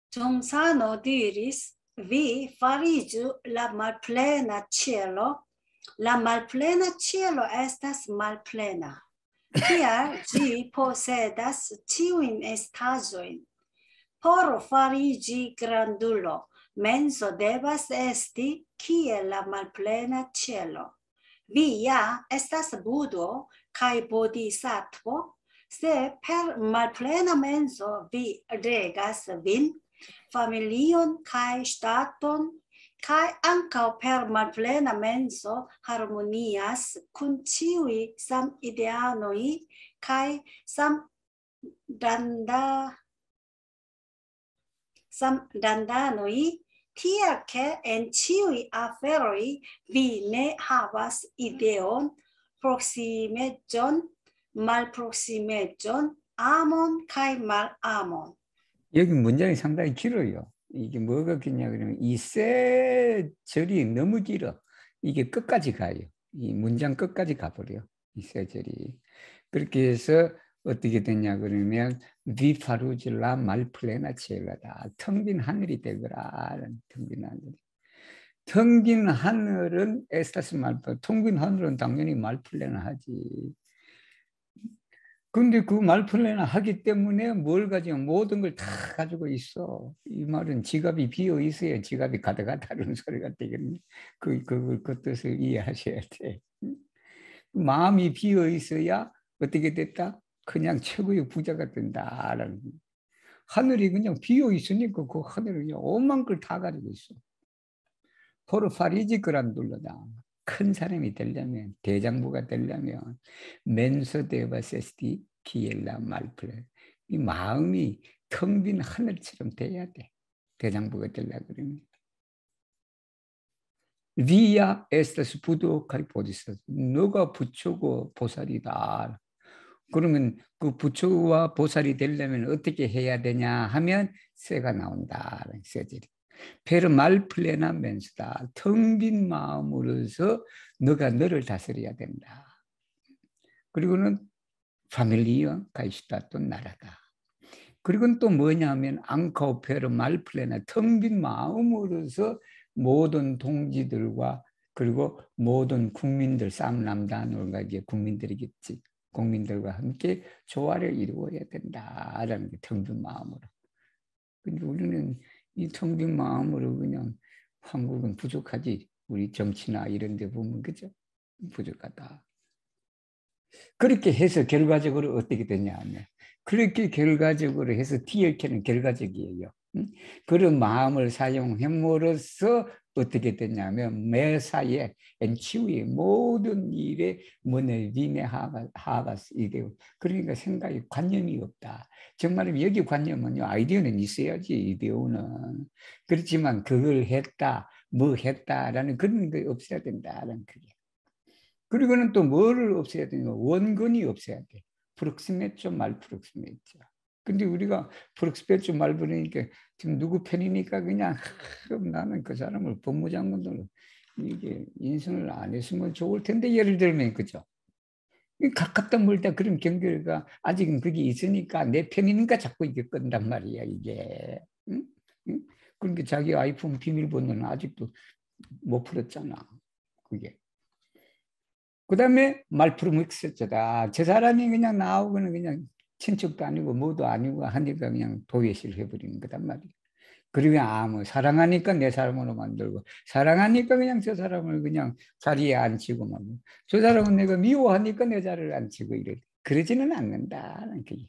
Gionsano diris, vi farigiu la malplena cielo, la malplena cielo estas malplena. Tial gi posedas ciuin estajoin. Por farigi grandulo, menso devas esti kiel la malplena cielo. Vi ja estas Buddho kai Bodhisattvo, se per malplena menso vi regas vin, familion kai staton, kai ankaŭ per malplena menso harmonias kun ĉiuj samideanoj kai samdandanoj, tiel ke en ĉiuj aferoj vi ne havas ideon, proksimeĝon, malproksimeĝon, amon kai malamon. 여기 문장이 상당히 길어요. 이게 뭐가 길냐 그러면 이 세 절이 너무 길어. 이게 끝까지 가요. 이 문장 끝까지 가버려. 이 세 절이. 그렇게 해서 어떻게 되냐 그러면 비파루질라 말플레나 첼라다. 텅 빈 하늘이 되거라. 텅 빈 하늘. 텅 빈 하늘은 에스타스 말플레. 텅 빈 하늘은 당연히 말플레나 하지. 근데 그 말플레나 하기 때문에 뭘 가지고 모든 걸 다 가지고 있어. 이 말은 지갑이 비어 있어야 지갑이 가득하다는 소리가 되겠네. 그 뜻을 이해하셔야 돼. 마음이 비어 있어야 어떻게 됐다? 그냥 최고의 부자가 된다라는. 하늘이 그냥 비어 있으니까 그 하늘은 오만 걸 다 가지고 있어. 포르파리지 그란둘러다. 큰 사람이 되려면, 대장부가 되려면 멘소데바세스티 키엘라 말플레. 이 마음이 텅 빈 하늘처럼 돼야 돼. 대장부가 되려고 그러면. 비야 에스타스 부도카이 보디스. 너가 부처고 보살이다. 그러면 그 부처와 보살이 되려면 어떻게 해야 되냐 하면 세가 나온다. 세질이. 페르 말플레나 멘스다. 텅 빈 마음으로서 너가 너를 다스려야 된다. 그리고는 파밀리온 가이시다 또 나라다. 그리고는 또 뭐냐면 앙카오 페르 말플레나 텅 빈 마음으로서 모든 동지들과 그리고 모든 국민들 쌈남단을가 이제 국민들이겠지. 국민들과 함께 조화를 이루어야 된다라는 게 텅 빈 마음으로. 근데 우리는 이 텅 빈 마음으로 그냥 한국은 부족하지. 우리 정치나 이런 데 보면 그죠? 부족하다. 그렇게 해서 결과적으로 어떻게 되냐면 그렇게 결과적으로 해서 TLK는 결과적이에요. 그런 마음을 사용함으로써 어떻게 되냐면 매사에 엔치우의 모든 일에 뭐네 니네 하바스 이게 그러니까 생각이 관념이 없다. 정말 여기 관념은요 아이디어는 있어야지 이데오는 그렇지만 그걸 했다 뭐 했다라는 그런 게 없어야 된다는 그게. 그리고는 또 뭐를 없애야 되냐 원근이 없어야 돼. 프록시메죠 말프록시메죠. 근데 우리가 프록시메죠 말부르니까 지금 누구 편이니까 그냥 그럼 나는 그 사람을 법무장관으로 이게 인선을 안 했으면 좋을 텐데 예를 들면 그죠? 가깝다 멀다 그런 경계가 아직은 그게 있으니까 내 편이니까 자꾸 이게 끈단 말이야 이게. 응? 응? 그러니까 자기 아이폰 비밀번호는 아직도 못 풀었잖아 그게. 그 다음에 말프루믹스자다. 저 사람이 그냥 나오고는 그냥 친척도 아니고 뭐도 아니고 하니까 그냥 도외시를 해버리는 거단 말이야. 그리고 뭐 사랑하니까 내 사람으로 만들고 사랑하니까 그냥 저 사람을 그냥 자리에 앉히고 막 저 사람은 내가 미워하니까 내 자리를 앉히고 이래. 그러지는 않는다는 게.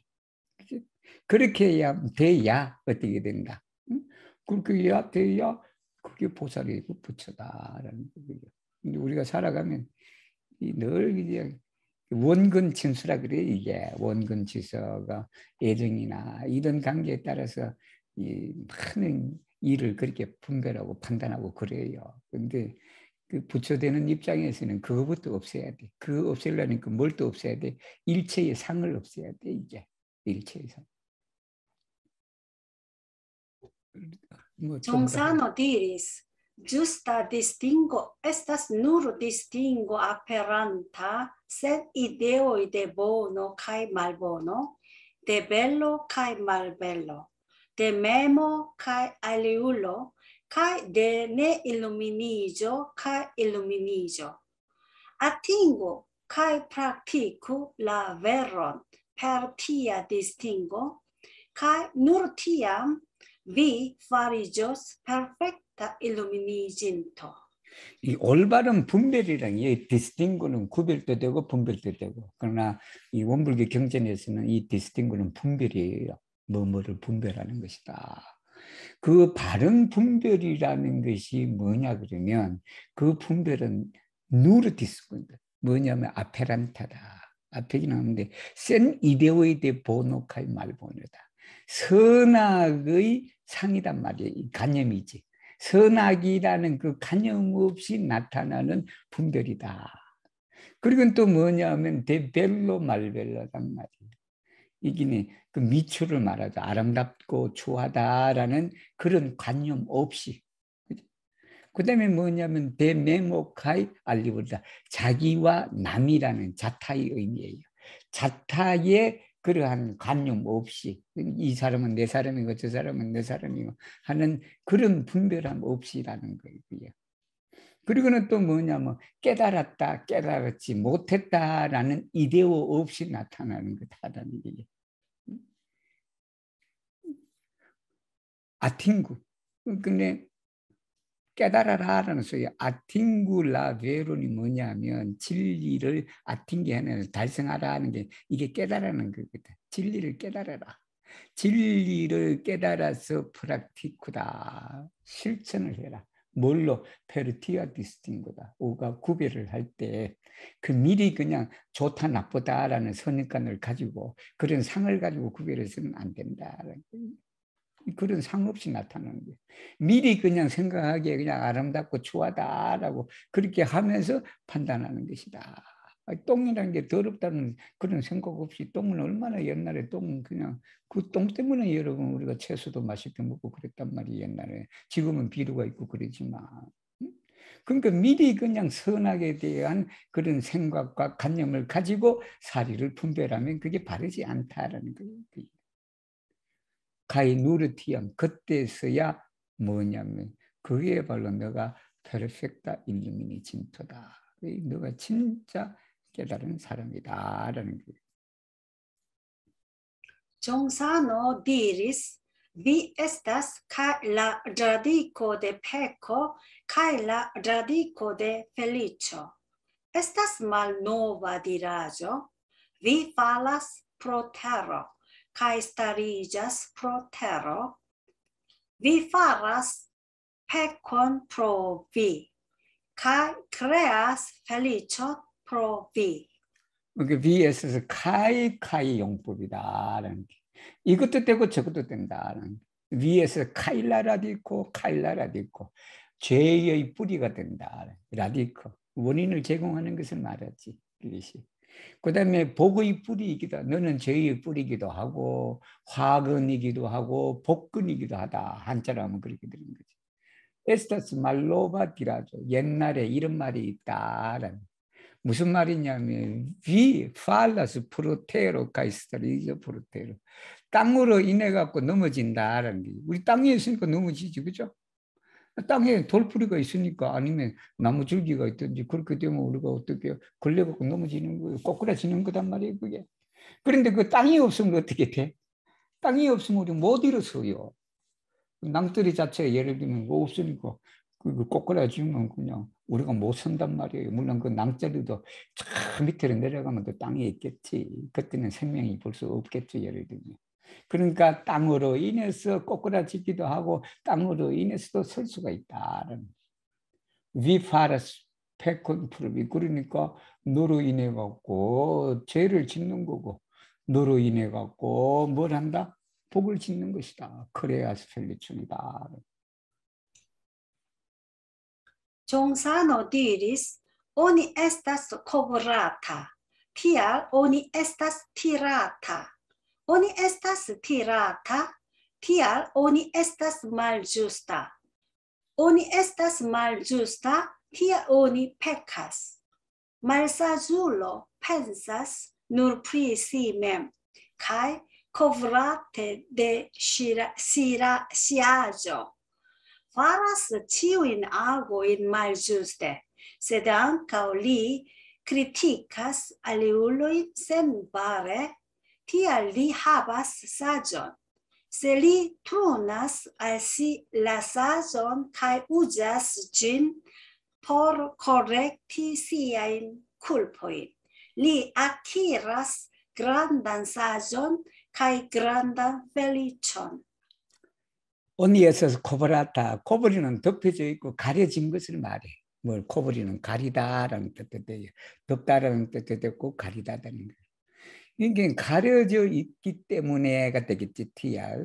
그렇게 해야 돼야 어떻게 된다. 응? 그렇게 해야 돼야 그게 보살이고 부처다라는 거예요. 근데 우리가 살아가면 늘 이제 원근 진수라 그래 이게 원근 지서가 애정이나 이런 관계에 따라서 이 많은 일을 그렇게 분별하고 판단하고 그래요. 근데 그 부처되는 입장에서는 그거부터 없애야 돼. 그거 없애려니까 뭘 또 없애야 돼? 일체의 상을 없애야 돼 이게 일체의 상. 뭐 Jongsano diris, justa distingo estas nur distingo aperanta, sed ideoi de bono kai malbono, de bello kai malbello, de memo kai aliulo, kai de ne illuminigio kai illuminigio. Atingo kai practico la veron per tia distingo, kai nur tiam vi farigios perfecta illuminiginto. 이 올바른 분별이란 이 디스팅구는 구별도 되고 분별도 되고, 그러나 이 원불교 경전에서는 이 디스팅구는 분별이에요. 뭐뭐를 분별하는 것이다. 그 바른 분별이라는 것이 뭐냐 그러면 그 분별은 누르디스군다. 뭐냐면 아페란타다. 앞에 나오는데 센 이데오이데 보노카이 말보노다. 선악의 상이란 말이에요. 이 간념이지. 선악이라는 그 간념 없이 나타나는 분별이다. 그리고 또 뭐냐면 데벨로 말벨로단 말이에요. 이게 그 미추를 말하죠. 아름답고 추하다라는 그런 관념 없이. 그 다음에 뭐냐면 데메모카이 알리브르다. 자기와 남이라는 자타의 의미예요. 자타의 그러한 관념 없이 이 사람은 내 사람이고 저 사람은 내 사람이고 하는 그런 분별함 없이라는 거예요. 그리고는 또 뭐냐면 깨달았다, 깨달았지 못했다라는 이데오 없이 나타나는 거다라는 게. 아팅구. 근데 깨달아라라는 소리. 아팅구라 베론이 뭐냐면 진리를 아팅게 하는 달성하라는 게 이게 깨달아는 거거든. 진리를 깨달아라. 진리를 깨달아서 프락티쿠다. 실천을 해라. 뭘로? 페르티아 디스팅고다. 오가 구별을 할 때 그 미리 그냥 좋다 나쁘다라는 선입관을 가지고 그런 상을 가지고 구별해서는 안 된다. 그런 상 없이 나타나는 거예요. 미리 그냥 생각하기에 그냥 아름답고 추하다라고 그렇게 하면서 판단하는 것이다. 똥이라는 게 더럽다는 그런 생각 없이 똥은 얼마나 옛날에 똥은 그냥 그 똥 때문에 여러분 우리가 채소도 맛있게 먹고 그랬단 말이에요. 옛날에. 지금은 비료가 있고 그러지만. 그러니까 미리 그냥 선악에 대한 그런 생각과 관념을 가지고 사리를 분별하면 그게 바르지 않다라는 거예요. 가히 누르티엄 그때서야 뭐냐면 그게 바로 너가 페르펙타 일루미니 진토다. 너가 진짜 깨달은 사람이다라는 거예요. Gionsano diris, vi estas kaj la radiko de peko kaj la radiko de feliĉo. Estas malnova diraĵo, vi falas pro tero kaj stariĝas pro tero. Vi faras pekon pro vi kaj kreas feliĉon pro vi. 그러니까 VS에서 카이 용법이다라는 게. 이것도 되고 저것도 된다라는 게. VS 카일라라도 있고 카일라라도 있고 죄의 뿌리가 된다. 라디코. 원인을 제공하는 것을 말하지. 이것이. 그 다음에 복의 뿌리이기도 하고 너는 죄의 뿌리이기도 하고 화근이기도 하고 복근이기도 하다. 한자로 하면 그렇게 되는 거지. 에스타스 말로바 디라죠. 옛날에 이런 말이 있다라는. 무슨 말이냐면 위 팔라스 프로테로 카이스타리죠. 프로테로. 땅으로 인해 갖고 넘어진다라는 게. 우리 땅에 있으니까 넘어지지, 그죠? 땅에 돌뿌리가 있으니까 아니면 나무 줄기가 있든지 그렇게 되면 우리가 어떻게 걸려갖고 넘어지는 거예요. 꼬꾸라지는 거단 말이에요, 그게. 그런데 그 땅이 없으면 어떻게 돼? 땅이 없으면 우리 못 일어서요. 낭떠리 자체가 예를 들면 뭐 없으니까 그 꼬꾸라지면 그냥 우리가 못 산단 말이에요. 물론 그 낭자리도 저 밑으로 내려가면 또 땅이 있겠지. 그때는 생명이 볼 수 없겠죠, 예를 들면. 그러니까 땅으로 인해서 꼬꾸라지기도 하고 땅으로 인해서도 설 수가 있다. 위파라스 페콘 프로비. 그러니까 너로 인해 갖고 죄를 짓는 거고 너로 인해 갖고 뭘 한다? 복을 짓는 것이다. 그래야스 펠리춘이다. Gionsano diris, oni estas kovrata, tial oni estas tirata. Oni estas tirata, tial oni estas malĝusta. Oni estas malĝusta, tial oni pekas. Malsaĝulo pensas nur pri si mem, kaj kovrate de siaĵo. Faras ĉiujn agojn malĝuste, sed ankaŭ li kritikas aliulojn senbare, tial li havas saĝon. Se li turnas al si la saĝon kaj uzas ĝin, por correctisiain culpoin. Li acquiras grandan sajon kai grandan felicion. 언니에서 코브라타, 코브리는 덮여져 있고 가려진 것을 말해. 뭘 코브리는 가리다라는 뜻도 돼요. 덮다라는 뜻도 되고 가리다라는 거예요. 이게 가려져 있기 때문에가 되겠지, 티야.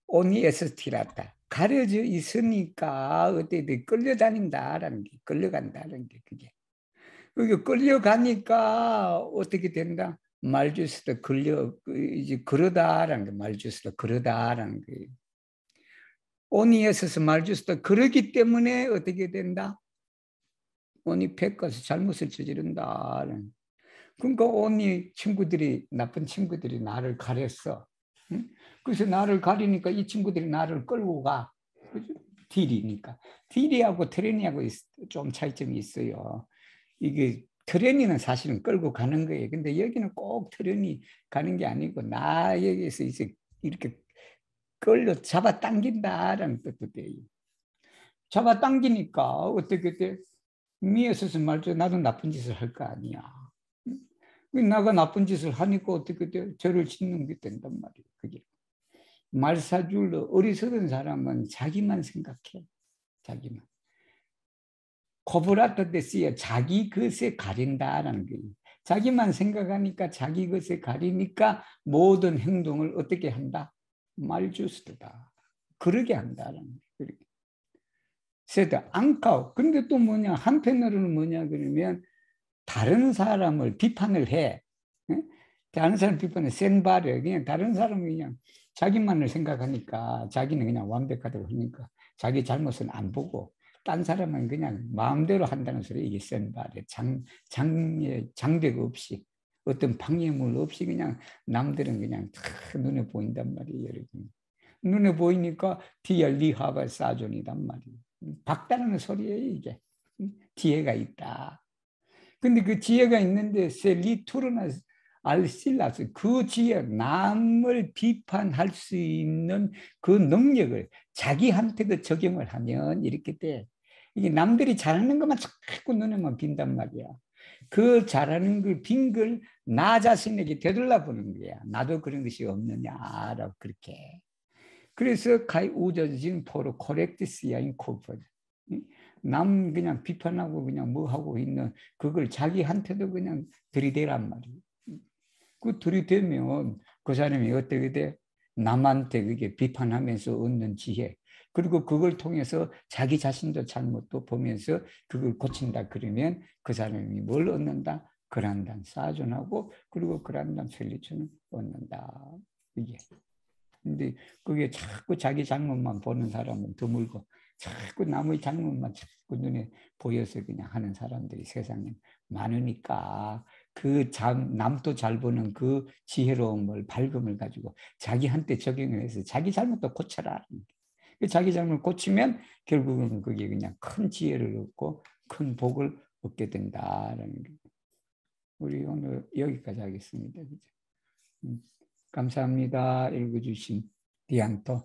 언니에서 티라타. 가려져 있으니까 어떻게 끌려다닌다라는 게, 끌려간다는 게 그게. 그게 끌려가니까 어떻게 된다? 말주스도 이제 그러다라는 게 말주스도 그러다라는 거예요. 오니에서서 말주스도 그러기 때문에 어떻게 된다? 오니 뺏겨서 잘못을 저지른다. 그러니까 오니 친구들이 나쁜 친구들이 나를 가렸어. 응? 그래서 나를 가리니까 이 친구들이 나를 끌고 가. 딜이니까. 딜이하고 트레니하고 좀 차이점이 있어요. 이게 트레니는 사실은 끌고 가는 거예요. 근데 여기는 꼭 트레니 가는 게 아니고 나에게서 이제 이렇게 끌려 잡아당긴다라는 뜻도 돼요. 잡아당기니까 어떻게 돼? 미에서서 말죠. 나도 나쁜 짓을 할 거 아니야. 나가 나쁜 짓을 하니까 어떻게 돼? 죄를 짓는 게 된단 말이에요. 그게. 말사줄로 어리석은 사람은 자기만 생각해. 자기만. 코브라타 데스야 자기 것에 가린다라는 거예요. 자기만 생각하니까 자기 것에 가리니까 모든 행동을 어떻게 한다? 말주스다. 그러게 한다라는 거예요. 세다 안카오. 근데 또 뭐냐? 한편으로는 뭐냐 그러면 다른 사람을 비판을 해. 다른 사람 비판을 센 발에 그냥 다른 사람은 그냥 자기만을 생각하니까 자기는 그냥 완벽하다고 하니까 자기 잘못은 안 보고 딴 사람은 그냥 마음대로 한다는 소리. 이게 센 발에 장벽 없이 어떤 방해물 없이 그냥 남들은 그냥 다 눈에 보인단 말이에요. 여러분. 눈에 보이니까 뒤에 리하바 사존이단 말이에요. 박다는 소리예요 이게. 지혜가 있다. 근데 그 지혜가 있는데 셀리투르나 알실라스 그 지혜 남을 비판할 수 있는 그 능력을 자기한테도 적용을 하면 이렇게 돼. 이게 남들이 잘하는 것만 자꾸 눈에만 빈단 말이야. 그 잘하는 걸 빈 걸 나 자신에게 되돌아보는 거야. 나도 그런 것이 없느냐라고 그렇게. 그래서 가이 우저진 포로 코렉티스야 인코퍼. 남 그냥 비판하고 그냥 뭐 하고 있는 그걸 자기한테도 그냥 들이대란 말이에요. 그 들이대면 그 사람이 어떻게 돼? 남한테 그게 비판하면서 얻는 지혜. 그리고 그걸 통해서 자기 자신도 잘못도 보면서 그걸 고친다 그러면 그 사람이 뭘 얻는다? 그란단 사존하고 그리고 그란단 펠리츠는 얻는다. 이게. 근데 그게 자꾸 자기 잘못만 보는 사람은 드물고 자꾸 남의 잘못만 자꾸 눈에 보여서 그냥 하는 사람들이 세상에 많으니까 그 남도 잘 보는 그 지혜로움을 밝음을 가지고 자기한테 적용을 해서 자기 잘못도 고쳐라. 자기 잘못 고치면 결국은 그게 그냥 큰 지혜를 얻고 큰 복을 얻게 된다라는 게. 우리 오늘 여기까지 하겠습니다. 감사합니다. 읽어주신 디안토.